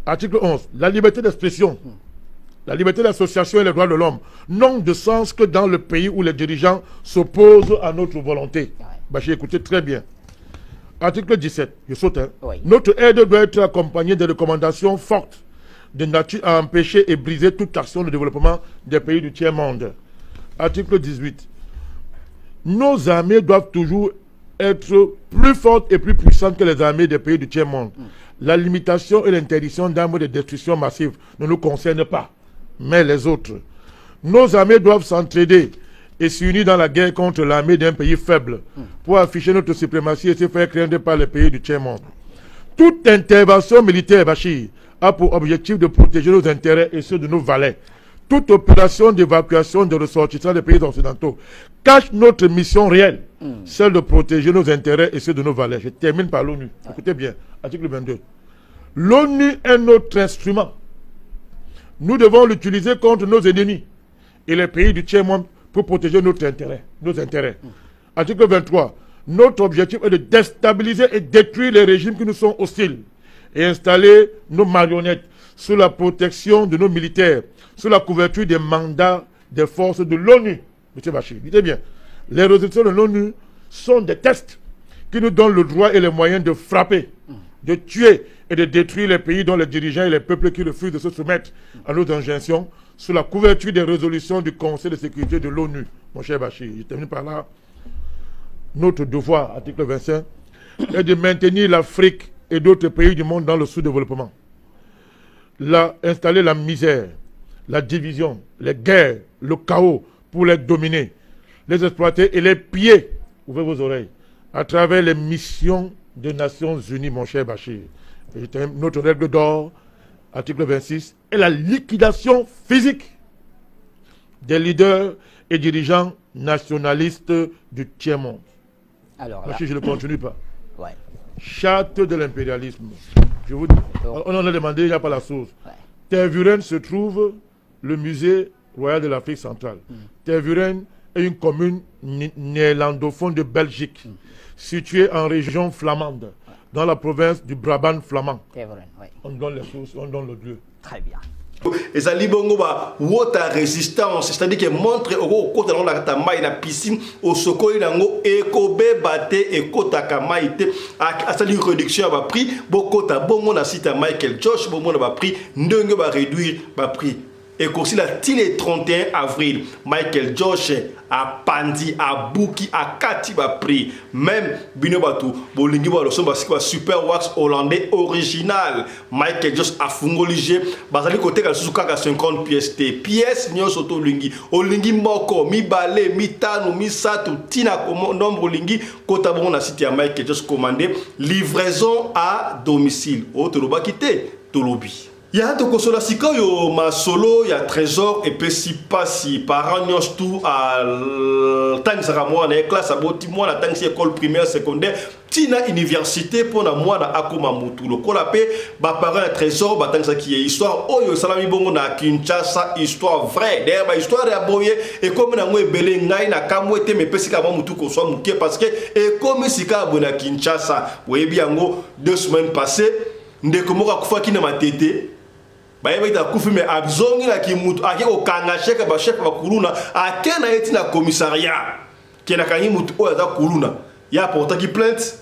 [SPEAKER 4] Article 11. La liberté d'expression, la liberté d'association et les droits de l'homme n'ont de sens que dans le pays où les dirigeants s'opposent à notre volonté. J'ai écouté très bien. Article 17, je saute. Notre aide doit être accompagnée de recommandations fortes de nature à empêcher et briser toute action de développement des pays du tiers-monde. Article 18. Nos armées doivent toujours être plus fortes et plus puissantes que les armées des pays du tiers-monde. La limitation et l'interdiction d'armes de destruction massive ne nous concernent pas, mais les autres. Nos armées doivent s'entraider et s'unir dans la guerre contre l'armée d'un pays faible pour afficher notre suprématie et se faire craindre par les pays du tiers-monde. Toute intervention militaire, Bachir, a pour objectif de protéger nos intérêts et ceux de nos valets. Toute opération d'évacuation des ressortissants des pays occidentaux cache notre mission réelle, celle de protéger nos intérêts et ceux de nos valets. Je termine par l'ONU. Écoutez bien, article 22. L'ONU est notre instrument. Nous devons l'utiliser contre nos ennemis et les pays du tiers-monde pour protéger nos intérêts. Article 23. Notre objectif est de déstabiliser et détruire les régimes qui nous sont hostiles et installer nos marionnettes sous la protection de nos militaires, sous la couverture des mandats des forces de l'ONU. M. Bachir, écoutez bien. Les résolutions de l'ONU sont des tests qui nous donnent le droit et les moyens de frapper, de tuer et de détruire les pays dont les dirigeants et les peuples qui refusent de se soumettre à nos injonctions sous la couverture des résolutions du Conseil de sécurité de l'ONU. Mon cher Bachir, je termine par là. Notre devoir, article 25, est de maintenir l'Afrique et d'autres pays du monde dans le sous-développement. Installer la misère, la division, les guerres, le chaos pour les dominer, les exploiter et les piller, ouvrez vos oreilles, à travers les missions des Nations Unies, mon cher Bachir. Et notre règle d'or, article 26, est la liquidation physique des leaders et dirigeants nationalistes du tiers-monde.
[SPEAKER 8] Alors
[SPEAKER 4] Parce
[SPEAKER 8] là,
[SPEAKER 4] que je ne continue pas.
[SPEAKER 8] ouais.
[SPEAKER 4] Charte de l'impérialisme. Je vous dis, on en a demandé déjà par la source.
[SPEAKER 8] Ouais.
[SPEAKER 4] Tervuren se trouve le musée royal de l'Afrique centrale. Tervuren est une commune néerlandophone de Belgique, située en région flamande, dans la province du Brabant flamand.
[SPEAKER 8] Tervuren, ouais.
[SPEAKER 4] On donne les sources, on donne le lieu.
[SPEAKER 8] Très bien.
[SPEAKER 1] Et ça libongo ba water résistance, c'est-à-dire que montre au côté dans la tamai na piscine au sokoi nango ekobe bate ekota kamaite a ça une réduction ba prix bokota bongo na site Michael Josh bongo na ba prix ndenge ba réduire ba prix. Et aussi là, le 31 avril, Michael Josh a pandi, a bouki, a kati ba prix. Même Bino Batou, Bolingi ba loson ba super wax hollandais original. Michael Josh a fungolige, bazali côté ka susu kaka 50 pièces te. Pièces nyo soto lingi. Olingi moko, mi balé, mi tanu, mi satu, tina nombre lingi kota bon na site ya Michael Josh commandé livraison à domicile. O toloba kité, tolobi. Il y a un consola sika yo ma solo ya trésor et pesi pasi parents nyos tout à tang saka moi na classe aboti moi na tang école primaire secondaire tina université pour na moi na akoma mutu lo kola pe ba parents ya trésor ba tang saki histoire oyo salami bongo na Kinshasa histoire vraie d'ailleurs ba histoire ya boye et comme na ngwe belé ngai na kamwete me pesi ka mutu ko so muke parce que et comme sika bona Kinshasa boyebi yango 2 semaines passées ndeko moka kufa kina matete baye baita kufi me abzongi na kimutu ake okanga cheka ba chef ba kuluna akena eti na commissariat kena kanyi mutu oya za kuluna ya porta ki plainte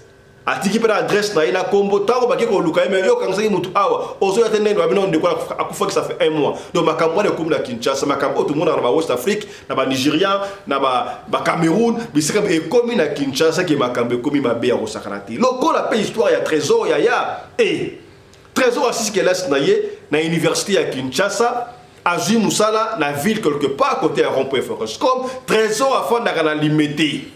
[SPEAKER 1] atiki pe adresse na ina kombo tango bake ko luka me yo kanga mutu awa ozo ya tende ba bino ndeko akufa ki ça fait 1 mois donc makambo de comme na Kinshasa makambo tout monde na ba West Afrique na ba Nigeria na ba Cameroun bisika e komi na Kinshasa ki makambo komi mabe ya kosakarati lokola pe histoire ya trésor ya et trésor assis que laisse na université à Kinshasa Azui Moussala na ville quelque part côté à Rond-Point Forestcom trésor afin d'agana limité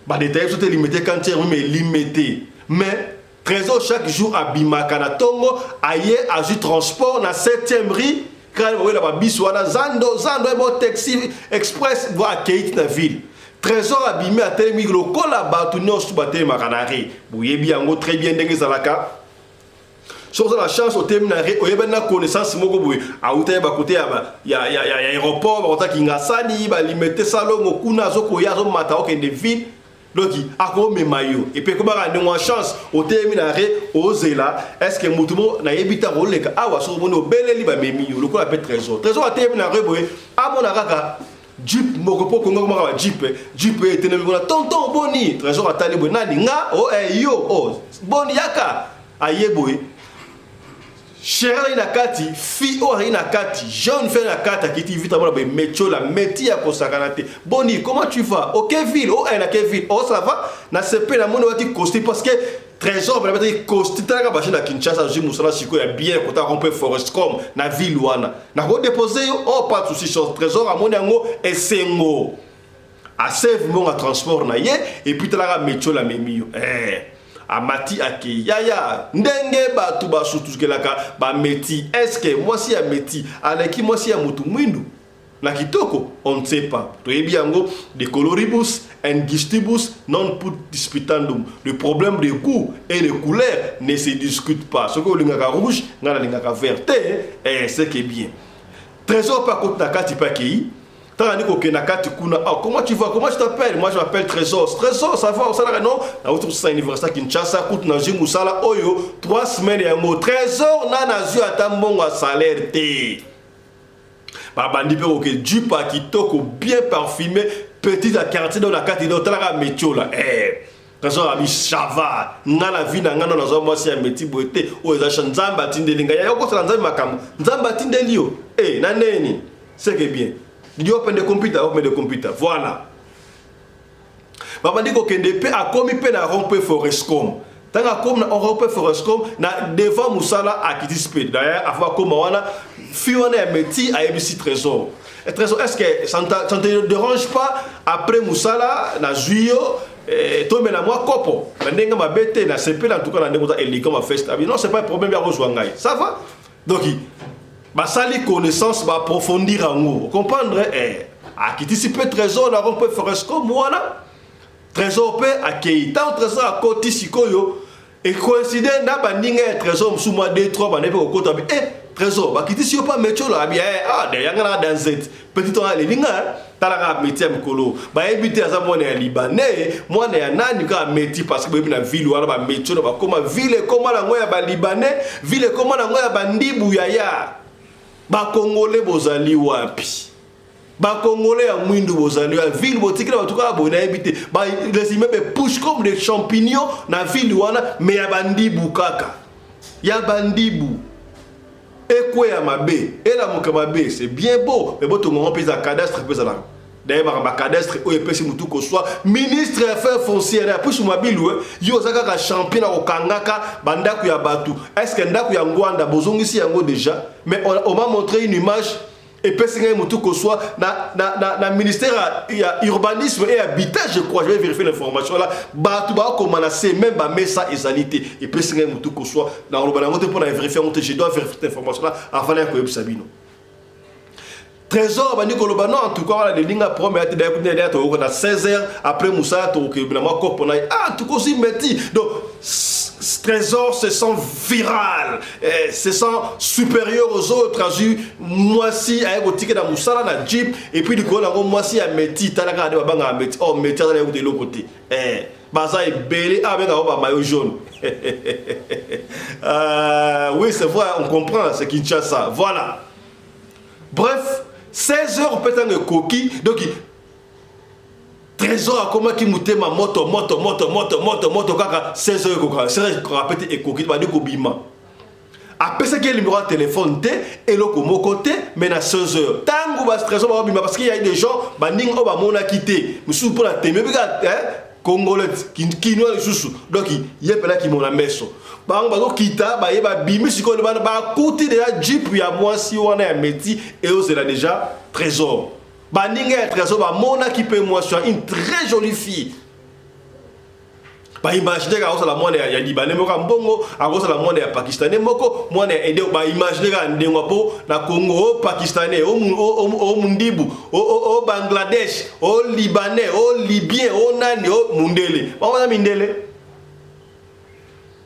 [SPEAKER 1] bah détails sont limités quand tu mais limité mais trésor chaque jour à Bimakana Tongo aye Azui transport na 7e rue quand vous la biswana zando et taxi express va accueillir na ville trésor abimé à tel migro kola ba tout nyos baté makanari boyebi yango très bien ndenge zalaka. Si vous avez la chance au terminaré, vous avez une connaissance, vous avez un côté aéroport, vous avez un sani, vous avez un salon, vous avez un ville. Donc, vous avez un et puis, vous avez une chance au terminaré, au Zéla, est-ce que vous avez un rôle ah, vous avez un bel livre, le coup appelle trésor. Trésor à terminaré, vous avez un Jeep, Mokopo, Congo, Jeep, Jeep, tonton Boni, trésor à Talibou, Nani, oh, yo, oh, Boni Yaka, aïe, boy. Chérie nakati, fille ori nakati, jeune fille nakati qui t'invite à voir le métier la métier à Kosakanate. Boni, comment tu vas? Ok ville, oh elle a quelle ville? Oh ça va? Na CP la monnaie va costi parce que trésor va mettre costi tanga baché na Kinshasa, Azui Moussala siko ya bien côté Rond-Point Forestcom na ville wana. Na ko déposer oh pas de souci chose trésor à monnaie ngo esengo. A save mon transport na ye et puis tala métier la memio. Amati ake yaya ndenge batu basutukelaka ba meti est-ce que moi si ya meti aleki moi si ya mutu mwindu na kitoko on ne sait pas toyebi yango de coloribus and gistibus non put disputandum le problème des goûts et de couleurs ne se discute pas ce que lingaka rouge ngana lingaka vert et c'est que bien trésor pas contre nakati pa kei. Comment tu vas? Comment tu t'appelles? Moi je m'appelle Trésor. Trésor, ça va? Ça va? Non? Na autour de l'université Kinshasa, coûte na Azui Moussala, oyo, 3 semaines et un mot. Trésor, na Azui atambo à salaire te. Babandi pe ok, du pa kitoko bien parfumé, petit à quartier dans la carte de la métio là. Trésor ami chava, na la vie na ngana na zo moi si ameti boete, o eza nzamba tindelinga. Ya ko sa nzamba makam. Nzamba tindelio. Na neni? C'est que bien. Il open the computer, voilà. Babandi ko kende pe a komi pe na Rond-Point Forestcom. Tanga comme na Rond-Point Forestcom na devant Moussala a kitispe. D'ailleurs, avant comme wana fiona meti a ABC Trésor. Et Trésor, est-ce que ça ne te dérange pas après Moussala na Juio tombe na moi kopo. Ndenga mabete na CP en tout cas na ndeko za elika ma festa. Non, c'est pas un problème ya rozwangai. Ça va? Donc basali connaissance ba approfondir ango comprendre akitisipe trésor na rompe foresco mwana trésor pe akei tant trésor akoti sikoyo et coïncide na bandinga ya trésor msuma 2-3 banepe kokota bi trésor bakitisi yo pa métier là bien de yanga na dans cette petit on les linga talaka métier mkolo ba éviter aza mwana ya libanais mwana ya nani ka métier parce que na ville wala ba métier ba koma ville koma na ngoya ba libanais ville koma na ngoya ba ndibu ya ba congolais bozali wapi ba congolais ya mwindu bozali ya ville botikira batuka bo na éviter ba les immeubles poussent comme des champignons na ville wana mais ya bandibu kaka ya bandibu et quoi ya mabe et la moka mabe c'est bien beau mais bon tout le monde peut à cadastre peut ça d'ailleurs ma cadastre o epesi mutu ko soit ministre des affaires foncières pour ma bilu yo zaka ka champion au kangaka bandaku ya batu est-ce que ndaku ya ngwanda bozongisi yango déjà mais on m'a montré une image et personne mutu ko soit na ministère ya urbanisme et habitat je crois je vais vérifier l'information là batu ba ko manase même ba mesa ezalité et personne mutu ko soit dans le banango pour vérifier je dois vérifier cette information là avant la ko yebisabino trésor bani ko lobano en tout cas voilà les lignes à promettre d'ailleurs to na 16h après Moussa to ke na mako pona tout ko si metti donc trésor se sent viral, se sent supérieur aux autres. Moi si avec au ticket dans Moussala na Jeep et puis du coup là moi si à Meti talaka de banga à Meti oh Meti là de l'autre côté baza est belé avec un maillot jaune. Oui c'est vrai on comprend c'est Kinshasa voilà. Bref 16h peut-être un coquille donc trésor a comment qui mouté ma moto kaka 16h koka c'est répété et coquille ba de kobima après ça qu'il numéro de téléphone té et le comme côté mais à 16h tango ba trésor ba bima parce qu'il y a des gens ba ning o ba mona quitté musu pour la témé biga congolais qui no le susu donc il y a pela qui mona meso ba ngo kita ba yeba bimi siko ba côté de la Jeep ya moi si on a Meti et c'est là déjà trésor. Bandinga trésor ba mona qui peut moi sur une très jolie fille. Ba imaginer ka la mona ya libanais moko mbongo, akosa la mona ya pakistanais moko, mona ende ba imaginer ka ndengo po na Congo, pakistanais, o mundibu, o Bangladesh, o libanais, o libyen, o nani, o mundele. Ba wana mindele.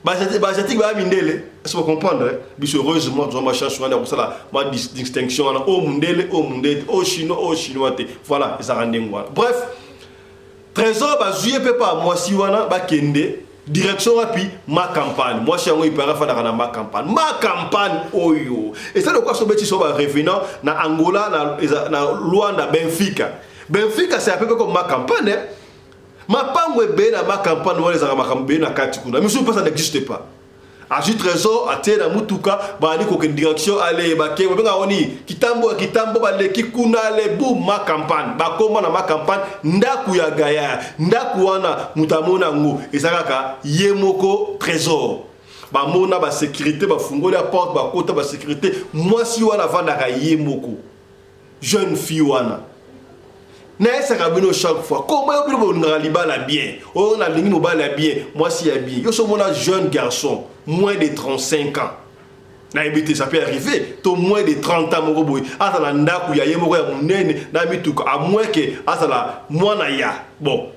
[SPEAKER 1] Bah c'est ba mindele. Est-ce que vous comprenez? Heureusement, je ma chance pour ça ma distinction au mundele, au chinois, voilà, ça rend voilà. Bref, trésor ba juillet pas moi si wana ba kende direction rapide ma campagne. Moi je suis en train de ma campagne. Ma campagne oyo. Et ça de quoi so beti so ba revenant na Angola na Luanda Benfica. Benfica c'est un peu comme ma campagne. Ma pangwe be na ma campagne wala za ma campagne na katikuna. Mais ça n'existe pas. Agi trésor até na mutuka ba ni ko ke direction aller ba ke ba oni kitambo ba le kikuna le bu ma campagne ba koma na ma campagne ndaku ya gaya ndaku wana mutamona ngo ezakaka yemoko trésor ba mona ba sécurité ba fungola porte ba kota ba sécurité moi si wana vanda ka yemoko jeune fille wana na esa kabino chaque fois comment yo bilo na libala bien on a lingi mobala bien moi si ya bien yo so mona jeune garçon moins de 35 ans na ebité ça peut arriver to moins de 30 ans moko boy atala ndaku ya yemoko ya munene na mituka à moins que atala mwana ya bon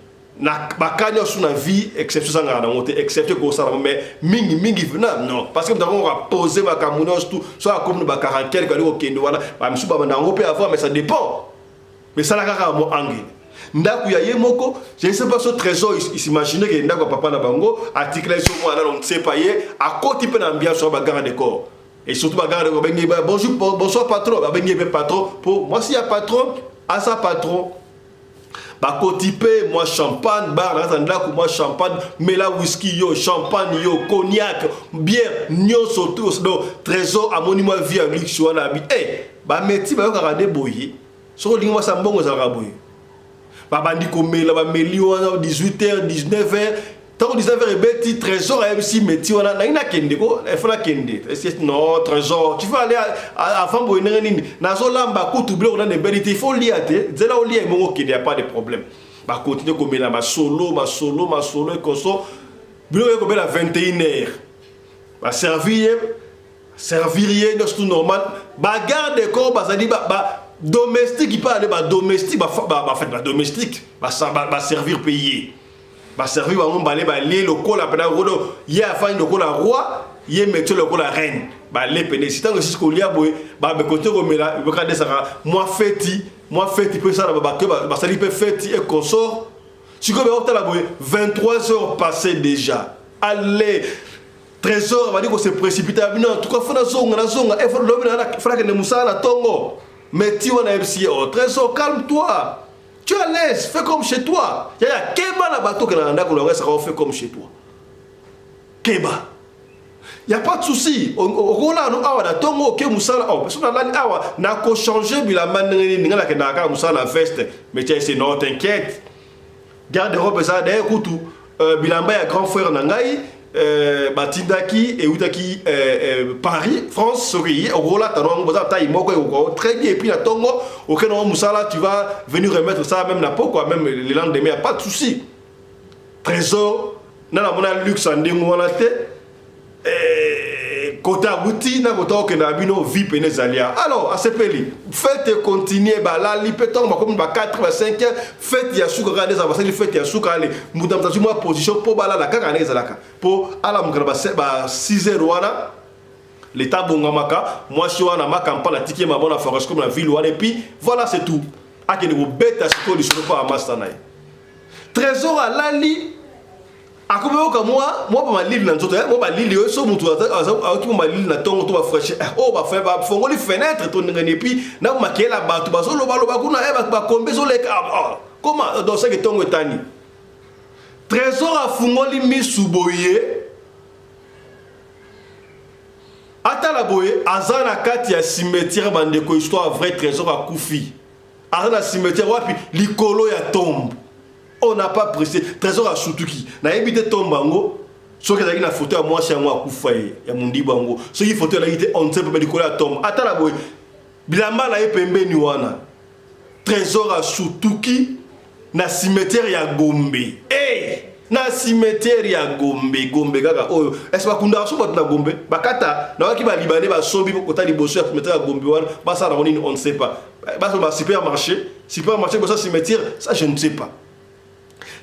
[SPEAKER 1] na bakanya sous na vie exception ça ngana monter excepté ko ça mais mingi non parce que nous avons poser ma camunos tout soit comme ba 40 quelques ko kendo wana ba msu ba ndango pe avoir mais ça dépend. Mais ça n'a qu'à mon angle. Ndaku ya yemoko, je ne sais pas ce trésor, il s'imaginait que ndaku papa na bango, article sur moi, on ne sait pas hier, à côté de l'ambiance sur la gare de corps. Et surtout la gare de corps, bonjour, bonsoir patron, patron, pour moi s'il y a patron, à sa patron. Bah côté moi champagne, bar, moi champagne, mais là whisky yo, champagne yo, cognac, bière, nyo surtout, trésor à monument vie à luxe sur la vie. Eh, bah metti, bah on a regardé boyer. So lingwa sambongo za raboy babandi komela ba melio 18h 19h tant 19h beti trésor a MC meti wana na ina kende ko il faut la kende non trésor tu vas aller avant boyenere nini nazo lamba kutu blok na ne belité il faut liate zela olia mongo kende y a pas de problème ba continuer komela ma solo et comme ça blok ko bela 21h ba servir servir tout normal garde corps bazali domestique il parle domestique fait domestique servir payer servir on balé les locaux la pena rodo y a fin locaux la roi y a mettre locaux la reine les pédés si tant que si colia boy côté romela regarder ça moi fêti peut ça que ça lui peut fêti et consort si comme on la boy 23 heures passées déjà allez Trésor va dire que c'est précipité en tout cas faut na zonga et faut l'homme na fera que ne musala tongo mais tu on a MC oh Trésor calme-toi tu es à l'aise fais comme chez toi il y a Keba na bateau que na ndako na reste fait comme chez toi Keba il y a pas de souci on là no awa da tongo ke musala oh parce que là awa na ko changer bila manene ninga la ke na ka musala veste mais tu sais non t'inquiète garde robe ça d'ailleurs kutu bilamba ya grand frère na ngai Batindaki et Outaki Paris, France, Sori, Ogola, très bien, et puis la Tongo, auquel on Moussala, tu vas venir remettre ça même la peau, quoi, même le lendemain, pas de souci. Trésor, n'a la luxe en démouanate, côté abouti, n'a pas que n'a bino vie pénézalia. Alors, à ce pays, faites continuer, là, l'ipéton, comme 4 ou 5 ans, faites Yasuka, des avancées, faites Yasuka, allez, moudam, dans une position pour la cagane, pour aller à 6 heures, l'État Bongamaka, moi je suis en ma campagne, ticket ma bonne forêt comme la ville, et puis voilà, c'est tout. À quel niveau bête à ce qu'on ne peut pas à Mastanaï. Trésor à Lali. A comme moi pas ma lille dans tout moi ba lille so mutu qui ma lille na tongo to ba fresh oh ba fait ba fongo les fenêtres to ngani puis na maquiller la batu ba so lo ba kuna e ba kombe so le comment dans ce que tongo tani Trésor a fungoli mi suboye ata la boye azana kati ya cimetière bande ko histoire vrai Trésor a kufi azana cimetière wapi likolo ya tombe. On n'a pas pressé. Trésor à Soutuki. Na évité tombango. Ce que j'ai na photo à moi chez moi koufaye. Ya mundi bango. Ce qui photo là était on sait pas de coller à tombe. Ata la boy. Bilamba na epembe ni wana. Trésor à Soutuki na cimetière ya Gombe. Hey! Na cimetière ya Gombe gaga. Oh, est-ce pas kunda so na Gombe? Bakata na waki ba libanais ba sombi ko ta liboso ya cimetière ya Gombe wana. Ba ça on ne sait pas. Ba supermarché pour ça cimetière, ça je ne sais pas.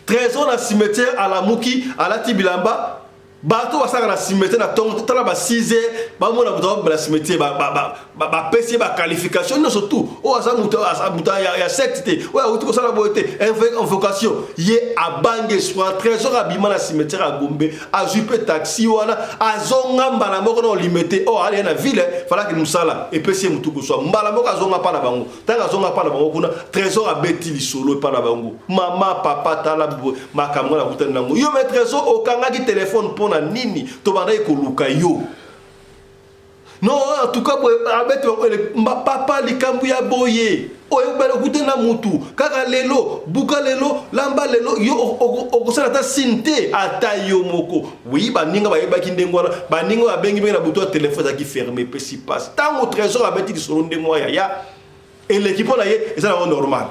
[SPEAKER 1] Trésor na cimetière à la Mouki, à la Tibilamba, bateau à ça dans la cimetière na tongo, tout là 6 heures, ba mona buta la cimetière ba pesier ba qualification non surtout. Oh ça muta ya secte. Ouais, tout ça la beauté, invocation. Yé a bangé soit Trésor à bima na cimetière à Gombe, a jupe taxi wana, a zonga mbala moko no limité. Oh allez na ville, fallait que nous sala et pesier mutu ko soit. Mbala moko a zonga pa na bango. Tanga zonga pa na bango kuna Trésor a beti li solo pa na bango. Maman, papa tala makamwa na kutana nango. Yo met Trésor au kanga ki téléphone pour nini to banda ekoluka yo non en tout cas abete papa likambu ya boye oyo bela kutena mutu kaka lelo buka lelo lamba lelo yo okosala ta sinte ata yo moko oui baninga bayebaki ndengwana baninga babengi benga na buto ya téléphone qui fermé pe si passe tango Trésor abeti solo ndengwa ya et l'équipe na ye eza na normal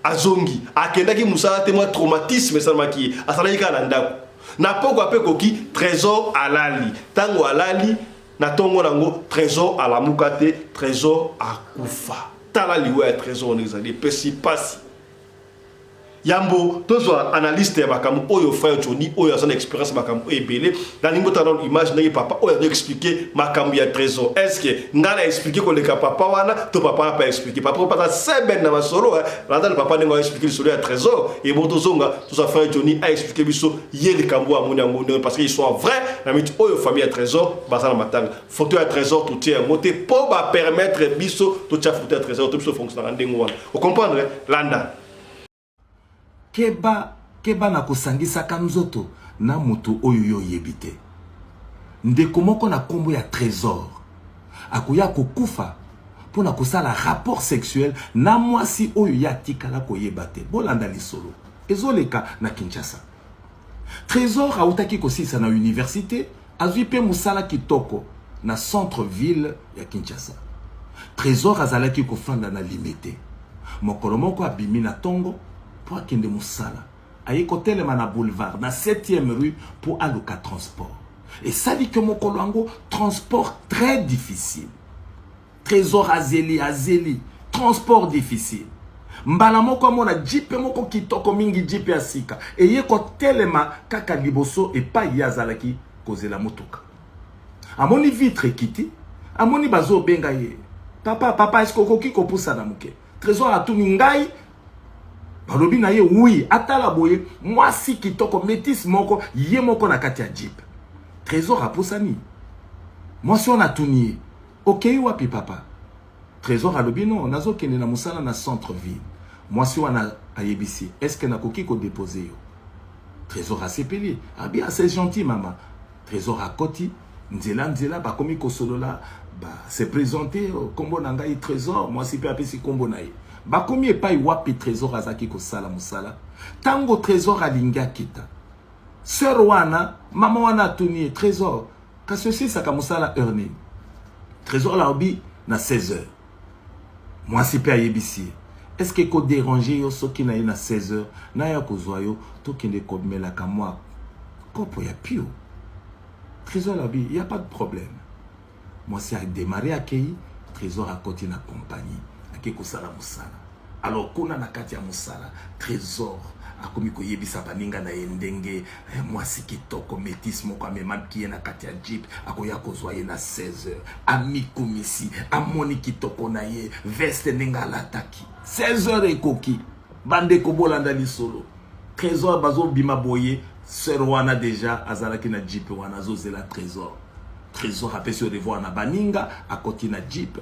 [SPEAKER 1] azongi akendaki musala te moi traumatisme ça maki asalaki kana ndako na poko ape koki Trésor alali tango alali na tongo nango Trésor à la mukate Trésor à kufa talali ouais Trésor nezali pesi pasi yambo tozwa analyste ya makambo oyo frère Johnny oyo a son expérience makambo ebele dans lingo talon image na papa oyo a expliquer makambo ya Trésor est-ce que ngala expliquer ko le papa wana to papa pas expliquer papa pas c'est ben na masolo là le papa n'enga expliquer sur ya Trésor et bon tozonga tout ça frère Johnny a expliqué biso yé le kambo amoni yango parce qu'ils sont vrais na miti oyo famille ya Trésor basana matanga photo ya Trésor tout est monté pour ba permettre biso tout ça photo ya Trésor tout ça fonctionner ndengo wana vous comprendre landa
[SPEAKER 9] keba na kosangisaka nzoto na moto oyo yo yebite ndeko moko na kombo ya Trésor akoya kokufa pona kosala rapport sexuel na mwasi oyo ya tikala koyebate bolanda lisolo ezoleka na Kinshasa. Trésor autaki kosisa na université azwi pe musala kitoko na centre ville ya Kinshasa. Trésor azalaki kofanda na limité mokolo moko abimi na tongo pour akende musala aye kotelema na boulevard na 7e rue pour aluka transport Et ça dit que mon colongo, transport très difficile. Trésor azeli, transport difficile. Mbala moko mona jipe moko kitoko mingi jipe asika. Et ye ko telema kaka liboso et pas yazalaki koze la motoka. Amoni vitre kiti, amoni bazo benga ye. Papa, est-ce que ko poussa na muke? Trésor a tout ngai. Balobi na ye oui, atala boye, moi si kitoko métis moko, ye moko na kati ya jeep. Trésor a poussani. Moi si on a tout nié. Ok, wapi papa? Trésor a lobi non, nazo kene na musala na centre-ville. Moi si on a ayebisi, est-ce que na koki ko déposer yo? Trésor a sepeli. Ah bien, c'est gentil maman. Trésor a koti, nzela ba komi ko solola, ba se présenter kombo na ngai Trésor, moi si pe apesi kombo na ye. Ba komi epai wapi Trésor azaki ko sala musala. Tango Trésor alinga kita. Sœur wana, maman wana tuni Trésor, ka ceci saka musala earning. Trésor la obi na 16h. Moi si pe ayebisi. Est-ce que ko déranger yo soki na ye na 16h na ya kozwa yo to kende ko mela ka moi kopo ya pio. Trésor la bi, y a pas de problème. Moi si a démarré à Kei, Trésor a continué na compagnie, ake ko sala musala. Alors kuna na kati ya musala, Trésor akomi ko yebisa baninga na yendenge, moi si kitoko métis moko amema kiye na kati ya jeep, akoya kozwa ye na 16h. Ami komisi, amoni kitoko na ye, veste nenga lataki. 16h ekoki, bande ko bolanda lisolo. Trésor bazo bima boye, sœur wana déjà azalaki na jeep wana zozela Trésor. Trésor apesi au revoir na baninga, akoti na jeep.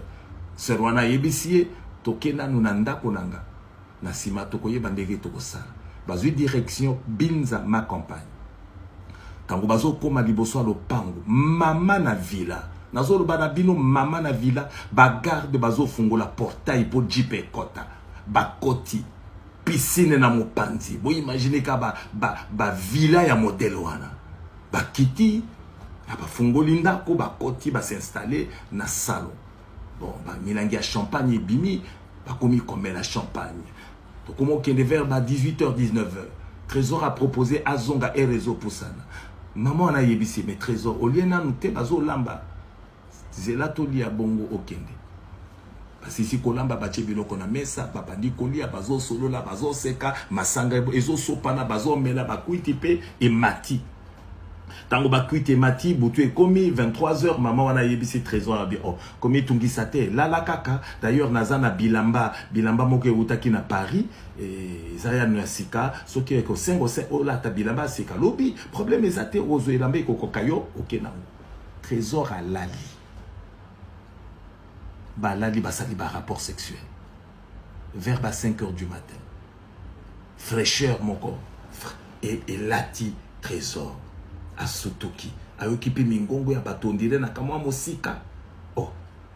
[SPEAKER 9] Sœur wana yebisie, tokena nuna ndako nanga. Na sima tokoye bandege tokosala. Bazui direction Binza ma campagne. Tango bazo koma liboso lopango, mama na villa. Nazo lo bana bino mama na villa, ba garde bazo fungola portail pour jeep ekota. Ba koti piscine na mopanzi. Bo imagine ka ba villa ya modèle wana. Ba kiti ba fungoli ndako ba koti ba s'installer na salon. Bon, ba milangi ya champagne bimi, ba komi komela champagne. Donc comment qu'il est vers 18h 19h. Trésor a proposé à Zonga et réseau pour ça. Maman a yebisi mais Trésor au lieu na nous bazo lamba. Zela toli ya bongo okende. Parce ici kolamba bache biloko na mesa, papa di kolia bazo solo la bazo seka, masanga ezo sopana bazo mela bakuiti pe et mati. Tango bakuiti mati, butu e komi 23h, maman wana yebisi Trésor abi oh, komi tungisate la kaka. D'ailleurs nazana bilamba moke utaki na Paris et zaya na sika, soki ko sengo se o la ta bilamba sika lobi, problème ezate ozo elambe ko kayo okena. Trésor a lali. Lali basali ba rapport sexuel. Vers 5h du matin. Fraîcheur moko et lati Trésor a sotoki a occupé mingongo ya batondire na kamwa mosika. Oh,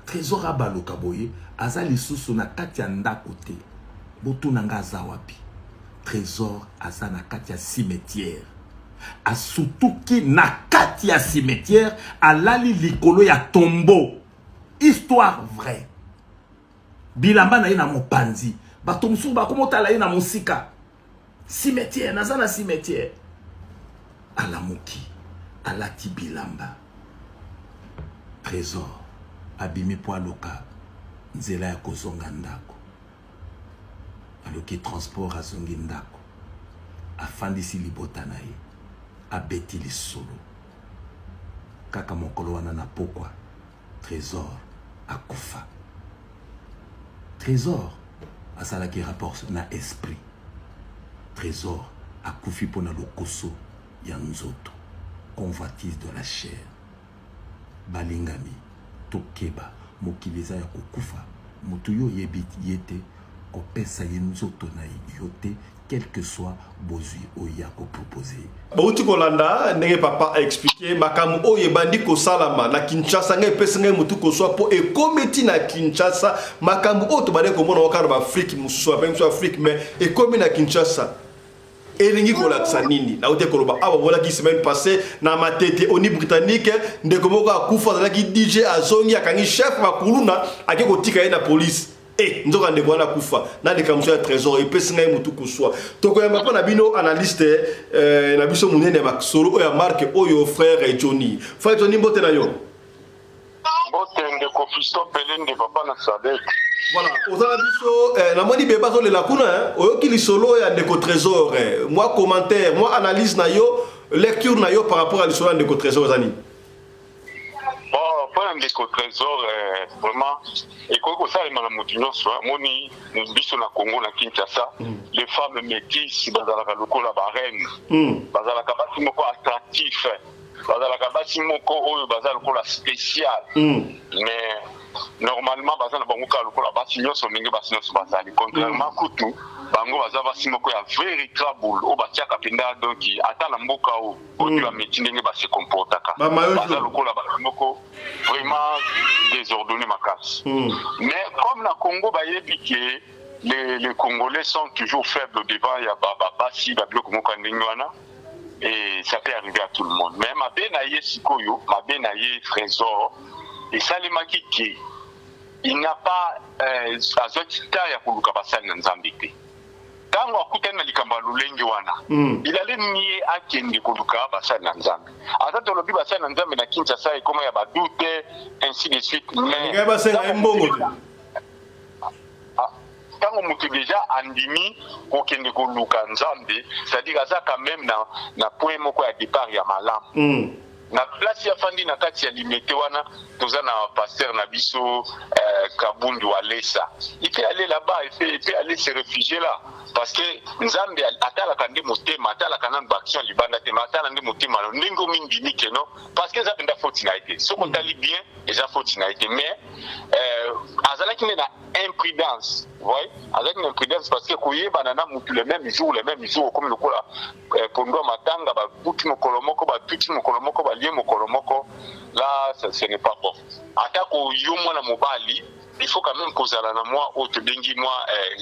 [SPEAKER 9] Trésor a baloka boye azali susu na kati ya ndako te. Botu nanga zawapi. Trésor aza na kati ya cimetière. A sotoki na kati ya cimetière alali likolo ya tombeau. Histoire vraie. Bilamba na ye na mopanzi. Bato musu ba komota la ye na mosika. Cimetière, nazana cimetière. Alamuki, alati bilamba. Trésor, abimi po aloka. Nzela ya kozonga ndako. Aloki transport azongi ndako. Afandisi libota na ye. Abeti lisolo. Kaka mokolo wana na pokwa. Trésor akufa. Trésor asalaki rapport na esprit. Trésor akufi pona lokoso ya nzoto. Convoitise de la chair. Balingami tokeba mokiliza ya kokufa. Mutu yo yete kopesa ye nzoto na yote quel que soit bozui oya ko proposer.
[SPEAKER 1] Bauti kolanda ndenge papa a expliqué makamu oye bandi ko salama na Kinshasa nge pesa nge mutu ko so po e komiti na Kinshasa makamu oto bade ko mona wakara ba Afrique musu ba mso Afrique mais e komi na Kinshasa elingi ko laksa nini na ote koloba aba wala ki semaine passée na matete oni britannique ndeko moko akufa na ki DJ azongi akangi chef makuluna ake ko tika ye na police nous avons des bonnes koufa na des comme ça trésor et pesinga mutu kuswa to ko yamba na bino analyste na biso munene maksolo o ya marque oyo frère Johnny mbote na yo
[SPEAKER 2] mbote ndeko Fiston Pelende papa na Sadek.
[SPEAKER 1] Voilà, aux abisso, la moni beba zo le lacuna, oyo ki lisolo ya ndeko trésor, moi commentaire, moi analyse na yo, lecture na yo par rapport à l'histoire de ndeko trésor zani.
[SPEAKER 2] Bon, pour ndeko trésor vraiment et ko ça les malamutinyo so moni biso na Congo na Kinshasa, les femmes métisses bazala lokola ba reine. Bazala kabati moko attractif. Bazala kabati moko oyo bazala lokola spécial. Mais normalement bazana bango ka lokola basi nyonso ndenge basi nyonso bazali contrairement kutu bango baza basi moko ya véritable o batiaka penda donc ata na mboka o oyo ba meti ndenge ba se comportaka baza lokola basi moko vraiment désordonné makasi. Mais comme na Congo bayebi ke les Congolais sont toujours faibles devant ya basi ba biloko moko ndenge wana et ça peut arriver à tout le monde. Mais ma benaye sikoyo ma benaye trésor et ça les maki qui il n'a pas azotita ya kuluka basali na nzambe te tango akutana likamba lulenge wana il allait nier akende kuluka basali na nzambe ata to lobi basali na nzambe na Kinshasa et comment ya badute ainsi de suite mais
[SPEAKER 1] ngaba senga mbongo
[SPEAKER 2] tango mutu déjà andimi kokende kuluka nzambe c'est-à-dire aza quand même na point moko ya départ ya malamu na place ya fandi na kati ya limete wana toza na pasteur na biso Kabundu Alessa il peut aller là-bas il peut aller se réfugier là parce que nzambe atala kande motema atala kana baction libanda te atala ndi motema ndingo mingi nike no parce que nzambe nda faute na été ce qu'on tali bien déjà faute na été mais azala kine na imprudence voyez avec une imprudence parce que koyeba na mutu le même jour comme le kola pondo matanga ba buti mokolomoko ba tuti mokolomoko ba lié mokolomoko là ce n'est pas bon atako yomo na mobali il faut quand même kozala na moi autre dengi moi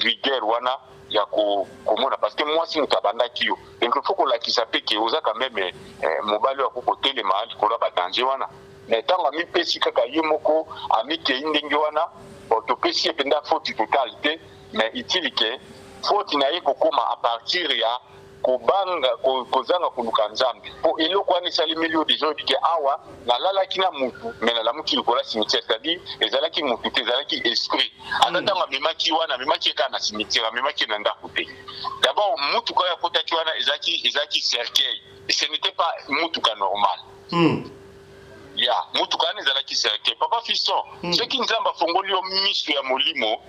[SPEAKER 2] rigueur wana ya komona parce que moi si mutabanda kiyo donc il faut qu'on la kisape ke oza quand même mobali wa kokote le mal kola ba danger wana mais tant ami pesi kaka yemoko ami ke ndengi wana autopsie penda faute totalité mais itilike faute na yeko koma à partir ya kobanga kozanga kuluka nzambe po eloko wana sali milio des gens dike awa na lala kina mutu mais na lamuki likola cimetière c'est-à-dire ezalaki mutu te ezalaki esprit atanga memaki wana memaki ka na cimetière memaki na ndako te d'abord mutu ka ya kota wana ezaki cercueil et ce n'était pas mutu ka normal ya mutu ka ezalaki cercueil papa Fiston ce qui nzamba fongoli o miso ya molimo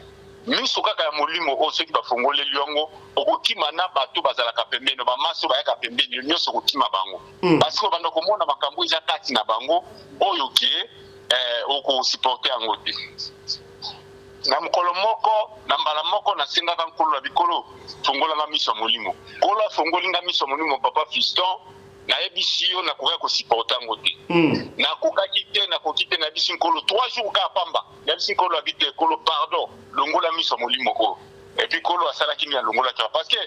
[SPEAKER 2] miso kaka ya molimo o soki bafongole liongo okokima na bato bazalaka pembeni bamaso bayaka pembeni nyonso okokima bango parce que banda komona makambo eza kati na bango oyo ke okosupporte yango te na mokolo moko na mbala moko nasengaka nkolo na bikolo fongolanga miso ya molimo kolo afongolinga miso ya molimo papa Fiston nayebi yo nakoka kosupporte yango te nakokaki te nakoki te na bisi nkolo 3 jours ka pamba na bisi nkolo abite kolo pardon longola miso molimo ko et puis kolo asalaki na longola ka parce que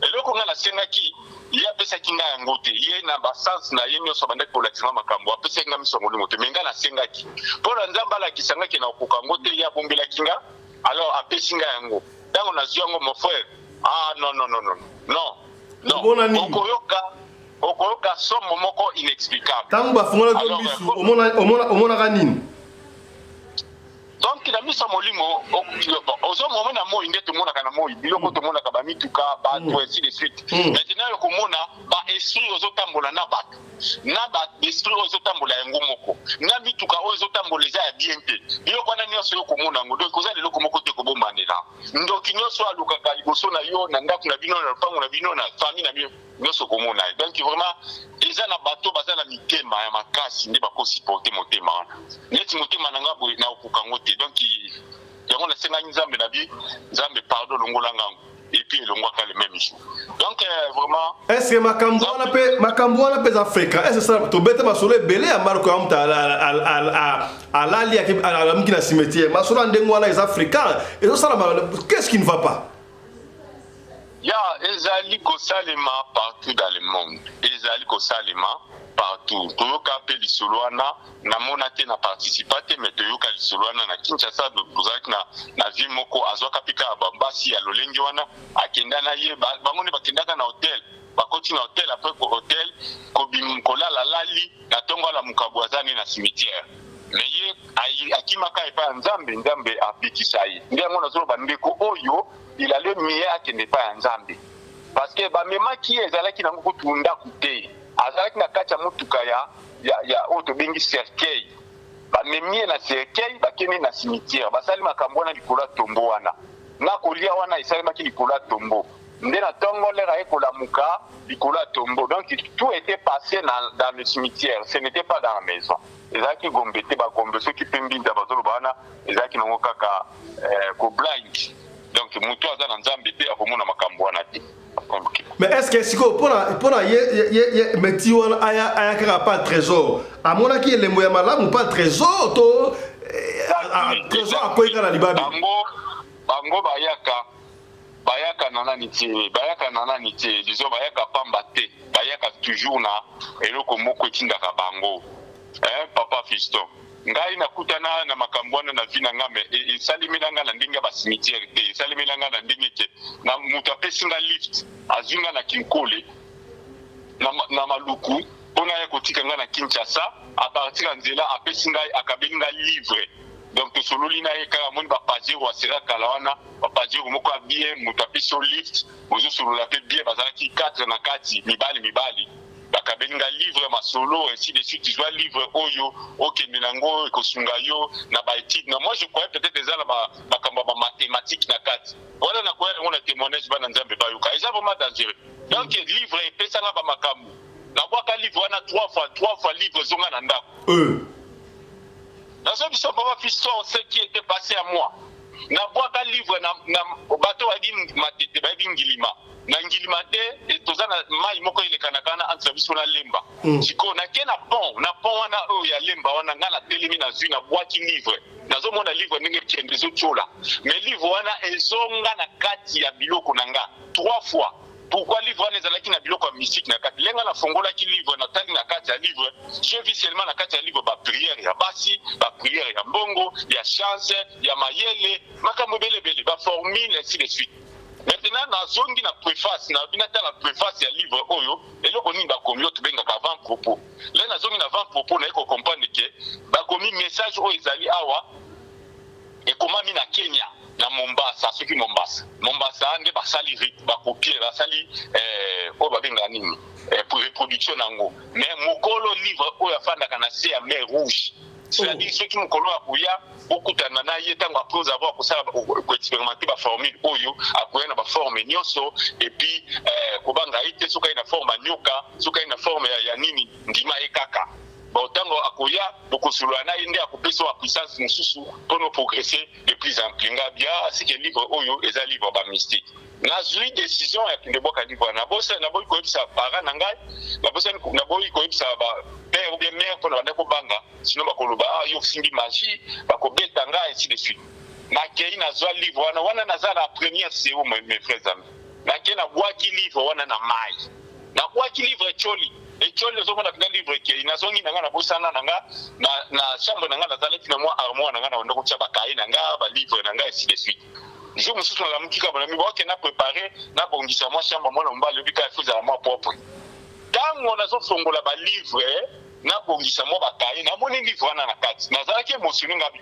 [SPEAKER 2] eloko nga nasengaki ye apesaki nga yango te ye na basens na ye nyonso bandaki kolakisanga makambo apesaki nga miso molimo te menga nasengaki mpo na nzambe alakisangaki na okoka yango te ye abombelaki nga alors apesi nga yango ntango nazwi yango mon frère non okoyoka somo moko inexplicable
[SPEAKER 1] tango bafungola ko bisu omona nini
[SPEAKER 2] donc la miso molimo ozo momena moi ndete mona kana moi biloko to mona ka ba mituka ba to ainsi de suite maintenant yo komona ba esprit ozo tambola na ba esprit ozo tambola yango moko na mituka ozo tambola za bien te biloko wana nyonso yo komona ngo donc kozali loko moko te ko bombanela ndoki nyonso aluka ka liboso na yo na ndako na bino na pango na bino na famille na bino nyonso komona donc vraiment eza na bato baza na mitema ya makasi nde bakosupporte motema wana neti motema na nga boye na okukango te donc yango nasenga nzambe na bi nzambe pardon longola ngango et puis elongwaka le même jour donc vraiment
[SPEAKER 1] est-ce que makambo wana peza fréquent est-ce ça tobete masolo ebele ya marko ya mutu alali alamki na cimetière masolo ndenge wana eza fréquent ezosala qu'est-ce qui ne va pas
[SPEAKER 2] Ya, ezali kosalema partout dans le monde. Ezali kosalema partout. Toyoka pe lisoloana na monate na participate mais toyoka lisoloana na Kinshasa dozaki na vie moko azwaka pika bambasi ya lolenge wana akenda na ye bango ne bakendaka na hotel. Bakoti na hotel après ko hotel ko bimkola la lali na tongo la mukabwazani na cimetière. Mais ye akimaka epa nzambe apikisa ye. Ndiango nazo bandeko oyo il a le mieux à qui n'est pas nzambe parce que ba mema ki ezalaki na ngokutunda kute azalaki na kacha mutuka ya auto bengi cercueil ba memie na cercueil bakeni na cimetière basali makambo na likola tombo wana na kolia wana isali maki likola tombo nde na tongo lera ekola muka likola tombo donc tout était passé dans le cimetière, ce n'était pas dans la maison. Ezaki gombete ba gombe ceux qui pembi ndabazolo bana ezaki na ngokaka ko blind. Donc, mutu aza nzambe te akomona makambo wana te.
[SPEAKER 1] Mais est-ce que siko pona ye meti wana aya kaka pas trésor amona ki le moya malamu pas trésor to trésor akoyika na libabi
[SPEAKER 2] bango bayaka nana niti disons bayaka pamba te bayaka toujours na eloko moko etindaka bango papa fiston ngai nakutana na makambo wana na vina ngame esalimelanga na ndenge ya basimitiere te esalimelanga na ndenge ke na mutu apesinga lift azwinga na kinkole na maluku mpona ya kotika nga na Kinshasa apartir ya nzela apesinga akabelinga livre donc tosololi na ye kaka moni bapagero asera kala wana bapagero moko ya bien mutu apesi lift ozosolola mpe bien bazalaki 4 na kati mibali bakabelinga livre masolo ainsi de suite ils doivent livre oyo okende nango ekosunga yo na baétude non moi je croyais peut-être déjà la bakamba ba mathématiques na kati voilà na quoi on a témoignage bana nzambe bayoka c'est vraiment dangereux donc livre epesa nga ba makambo na bwaka livre wana 3 fois livre zonga na ndako dans ce biso papa fiston ce qui était passé à moi na bwaka livre na bato wa din matete ba bingilima na ngilima te toza na mai moko ilekanakana entre biso na lemba siko na ke na pont wana oyo ya lemba wana nga na telemi na zwi na bwaki livre nazomona livre ndenge kende ezochola mais livre wana ezonga na kati ya biloko na nga 3 fois. Pourquoi livre wana ezalaki na biloko ya mystique na kati lenga na fongolaki livre na tali na kati ya livre je vis seulement na kati ya livre ba prière ya basi ba prière ya mbongo ya chance ya mayele makambo belebele ba formule ainsi de suite. Maintenant na zongi na préface na binata la préface ya livre oyo eloko nini bakomi oyo tobengaka avant propos là na zongi na avant propos na eko comprendre ke bakomi message oyo ezali awa ekomami na Kenya na Mombasa soki Mombasa nde basali bakopier basali oyo babengaka nini pour reproduction nango mais mokolo livre oyo afandaka na se ya mer rouge c'est-à-dire ceux qui mokolo akuya okutana na ye tango après avoir kosala koexpérimenter ba formule oyo akoya na ba forme nyonso et puis kobanga ite soka ina forme nyoka soka ina forme ya nini ndima ekaka bon tango akoya bokosolola na ye nde akopesa wa puissance mosusu pour progresser de plus en plus nga bia c'est que livre oyo eza livre ba mystique nazwi décision ya kende boka livre na bosa na boyi koyebisa para na ngai na bosa na boyi koyebisa ba père ou bien mère pour na ko banga sinon bakoloba yo simbi magie bakobeta ngai ainsi de suite na kei na zwa livre wana naza na première séo mes frères amis na kei na bwaki livre wana na mai na bwaki livre choli echoli ezomona kuna livre kei na zongi nanga na bosana nanga na chambre nanga na zalaki na moi armoire nanga na ndako tsa bakai nanga ba livre nanga ainsi de suite je me suis la mukika bana mi boke na préparer na bongisa moi chambre moi na mbala lobika fuza moi propre tango nazo fongola ba livre na bongisa moi bakai na moni livre wana na kati na zalaki émotionné ngabi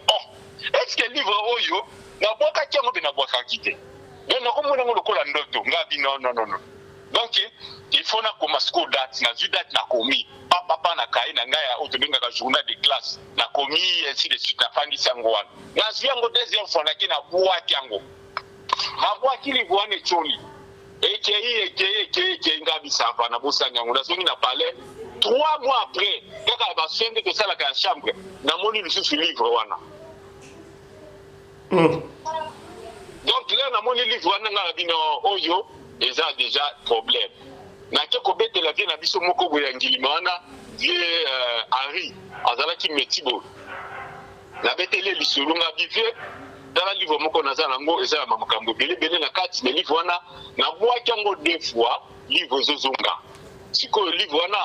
[SPEAKER 2] est-ce que livre oyo na boka kiango be na boka kite donc na komona ngo lokola ndoto ngabi non donc il faut na koma school date na date na komi papa na kai na ngaya otobengaka journal de classe na komi ainsi de suite na fandi sango wana na ziango deuxième fois na kina bua kiango na bua kili bwana choni eke ngabi sava na bosanga ngo na zongi na palais 3 mois après kaka ba sende de sala ka chambre na moni lisusu livre wana donc là na moni livre wana ngala bino oyo eza déjà problème na keko bete la vie na biso moko boya ngilima wana vie Henri azalaki metibo na betele lisolo nga bive dans la livre moko naza nango eza ma makambo bele na kati mais livre wana na bwaki yango deux fois livre zozonga siko livre wana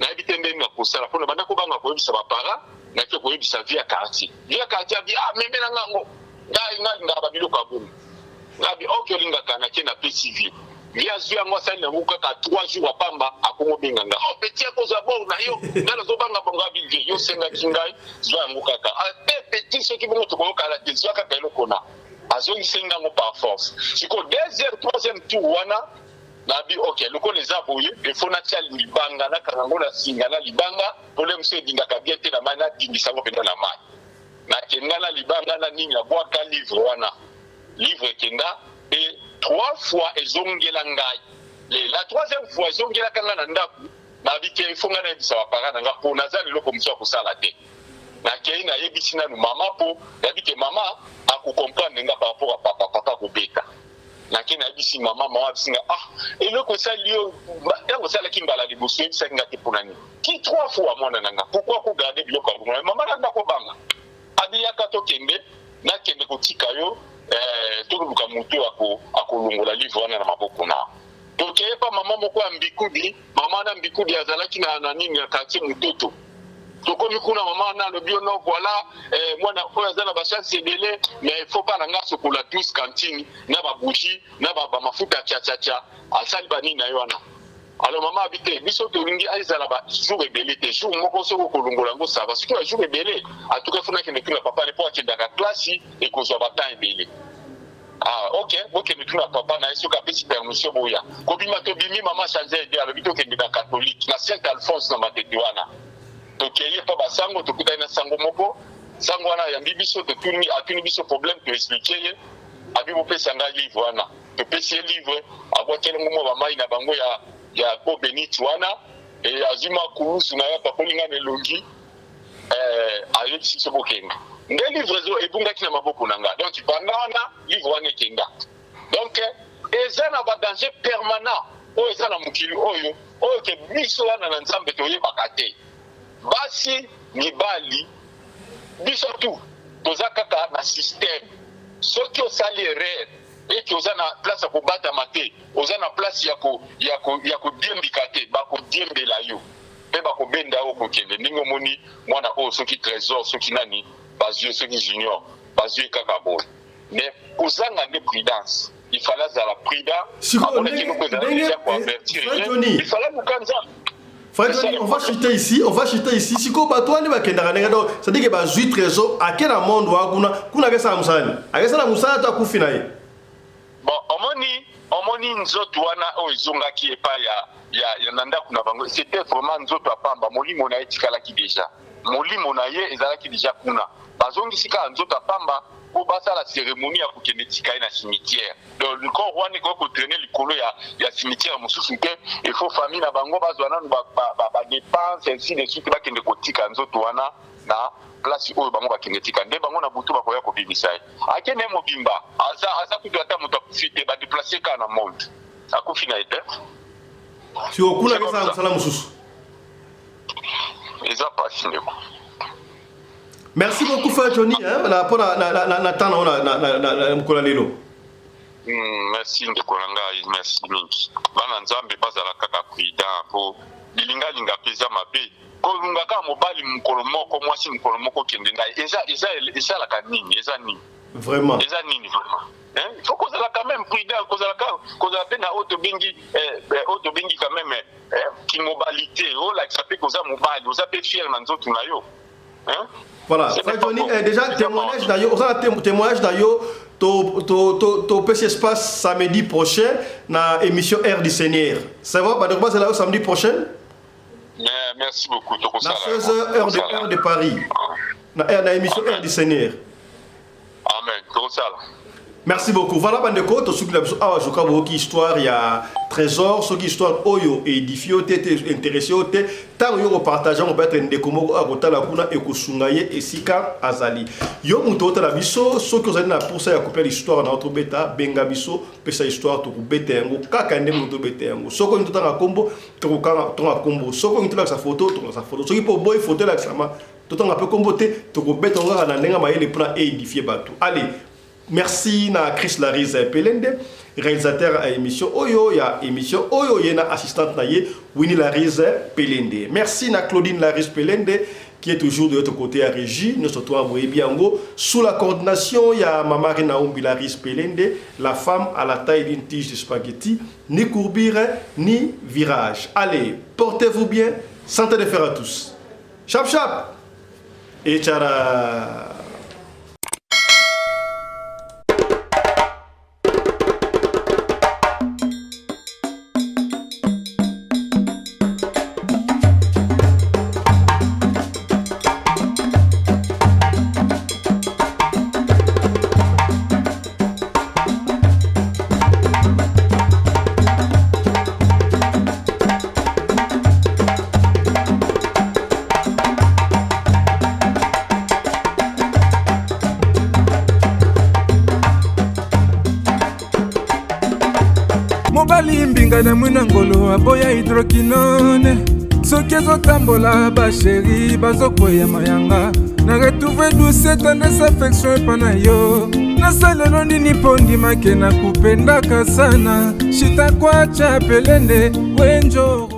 [SPEAKER 2] na ebite ndenge na kosala pona banda ko banga ko yebisa ba para na ke ko yebisa via quartier bi meme na ngango nga ba biloko abuni ngabi okelinga kana ke na PCV via zwi yango sali na muka ka 3 jours apamba akongo benganga petit akoza bon na yo ngalo zo banga bonga bilge yo senga kingai zwa yango kaka petit ce qui bongo to ko kala zwa kaka eloko na azo isenga ngo par force siko deuxième troisième tour wana nabi ok loko les aboye il faut na tiali libanga na kango na singa na libanga problème c'est dinga ka bien te na mana dingisa ngo penda na mai na kenga na libanga na nini ya bwa ka livre wana livre kenda et 3 fois ezongela ngai la troisième fois ezongela kanga na ndaku na bike ifonga na bisa bapara nga po nazali loko mso ko sala te na kei na yebisi na mama po yabike mama aku comprendre nga par rapport à papa ko beta na kei na yebisi mama bisinga eloko salio yango sala kimbala liboso singa te ponani ki 3 fois mwana nanga pourquoi ko garder biloko ya mama na ko banga abiyaka to kembe na kembe ko tika yo tokoluka mutu akolongola livre wana na maboko na tokeye pa mama moko ya mbikudi mama na mbikudi azalaki na nini ya quartier mutoto tokomi kuna mama na lobi no voilà mwana oyo aza na bachance ebele mais il faut pas na nga sokola 12 cantine na babougie na bamafuta cha asali banini na yo wana alors mama habite biso tolingi azala ba jour ebele te jour moko soko kolongola ngo ça va surtout un jour ebele en tout cas funa kende kuna papa ne po akenda ka classe et kozwa bata ebele ok boke ne tuna papa na eso ka petit permission boya ko bima to bimi mama changer aider alors bito kende na catholique na Saint Alphonse na matete wana to keye pa basango to kuta na sango moko sango wana ya bibiso to tuni atuni biso problème to expliquer abi bo pesa nga livre wana to pesa livre akwa kele ngomo ba mai na bango ya ko benit wana et azima kurusu na ya papolinga nelongi ayo siso bokenga nde livrezo ebunga kina maboko nanga donc pendant livre wana kenga donc eza na ba danger permanent o eza na mukili oyo ke biso wana na nzambe to yebaka te basi mibali biso tu toza kaka na système soki osali erreur et que oza na place ya kobatama te oza na place ya kodiembika te bakodiembela yo mpe bakobenda yo kokende ndenge omoni mwana oyo soki trésor soki nani bazwi soki junior bazwi kaka boye mais kozanga nde prudence il fallait azala prudent amonaki noko ezala déjà koavertir il fallait luka nzambe.
[SPEAKER 1] Frère Johnny, on va chuter ici. Si ko batwani bakendaka ndenge do, c'est-à-dire que bazwi trésor akena monde wa kuna kesa musani. Akesa na musana ta kufina ye.
[SPEAKER 2] Bon, omoni nzoto wana oyo ezongaki epa ya nanda kuna bango. C'était vraiment nzoto apamba. Molimo na etikalaki déjà. Molimo na ye ezalaki déjà kuna. Bazongisika nzoto apamba po basala cérémonie ya kokende tika na cimetière. Donc le corps wana ko traîner likolo ya cimetière mosusu ke il faut famille na bango bazwana ba dépense ainsi de suite bakende kotika nzoto wana na place oyo bango bakende tika nde bango na butu bakoya kobimisa ye akene mobimba aza kutu ata moto akufite ba déplacer ka na monde akufi na ete
[SPEAKER 1] si okuna kesa msala mosusu
[SPEAKER 2] eza pasi ndeko.
[SPEAKER 1] Merci beaucoup Frère Johnny na tano na mkola lelo.
[SPEAKER 2] Merci ndeko nanga merci mingi bana nzambe bazala kaka prudent po bilinga peza mabe ko ngaka mobali mukolo moko mwasi mukolo moko kende ngai eza la kanini eza nini
[SPEAKER 1] vraiment
[SPEAKER 2] il faut qu'on soit quand même prudent qu'on soit peine à auto bengi quand même qui mobilité oh la ça peut causer mobile vous avez fier dans nzoto na yo hein.
[SPEAKER 1] Voilà, Frère Johnny, déjà témoignage d'ailleurs, on a témoignage d'ailleurs, to PC Espace samedi prochain na émission Air du Seigneur. Ça va, bah donc c'est là samedi prochain.
[SPEAKER 2] Merci beaucoup.
[SPEAKER 1] Na 16h heure de Paris. Na émission Air du Seigneur.
[SPEAKER 2] Amen. Tout ça.
[SPEAKER 1] Merci beaucoup. Voilà bandeko to sukila biso awa joka boki histoire ya trésor, soki histoire oyo édifié ote intéressé ote tant yo partager on peut être ndeko moko akotala kuna ekosunga ye esika azali. Yo muto otala biso soki ozali na pour ça ya couper l'histoire na notre beta benga biso pesa histoire to kubeta yango kaka nde muto beta yango. Soko nto tanga kombo to ka kombo. Soko nto la sa photo to sa photo. Soki po boy photo la sama to tanga pe kombo te to kubeta ngaka na ndenga mayele pour édifier bato. Allez Merci na Chris Larise Pelende, réalisateur à émission Oyo, ya émission Oyo yena assistante na ye Winnie Larise Pelende. Merci na Claudine Larise Pelende qui est toujours de l'autre côté à régie. Nous sommes à Biango sous la coordination il y a Mama Naomi Larise Pelende, la femme à la taille d'une tige de spaghetti, ni courbure ni virage. Allez, portez-vous bien, santé de fer à tous. Chap chap et tchara.
[SPEAKER 5] na mwina ngolo aboya hydroquinone soki ezotambola basheri bazokwea mayanga na retrouve douce tendresse affection epa na yo nasalelo nini mpo ndimake na kupendaka sana shitakwacha pelende wenjo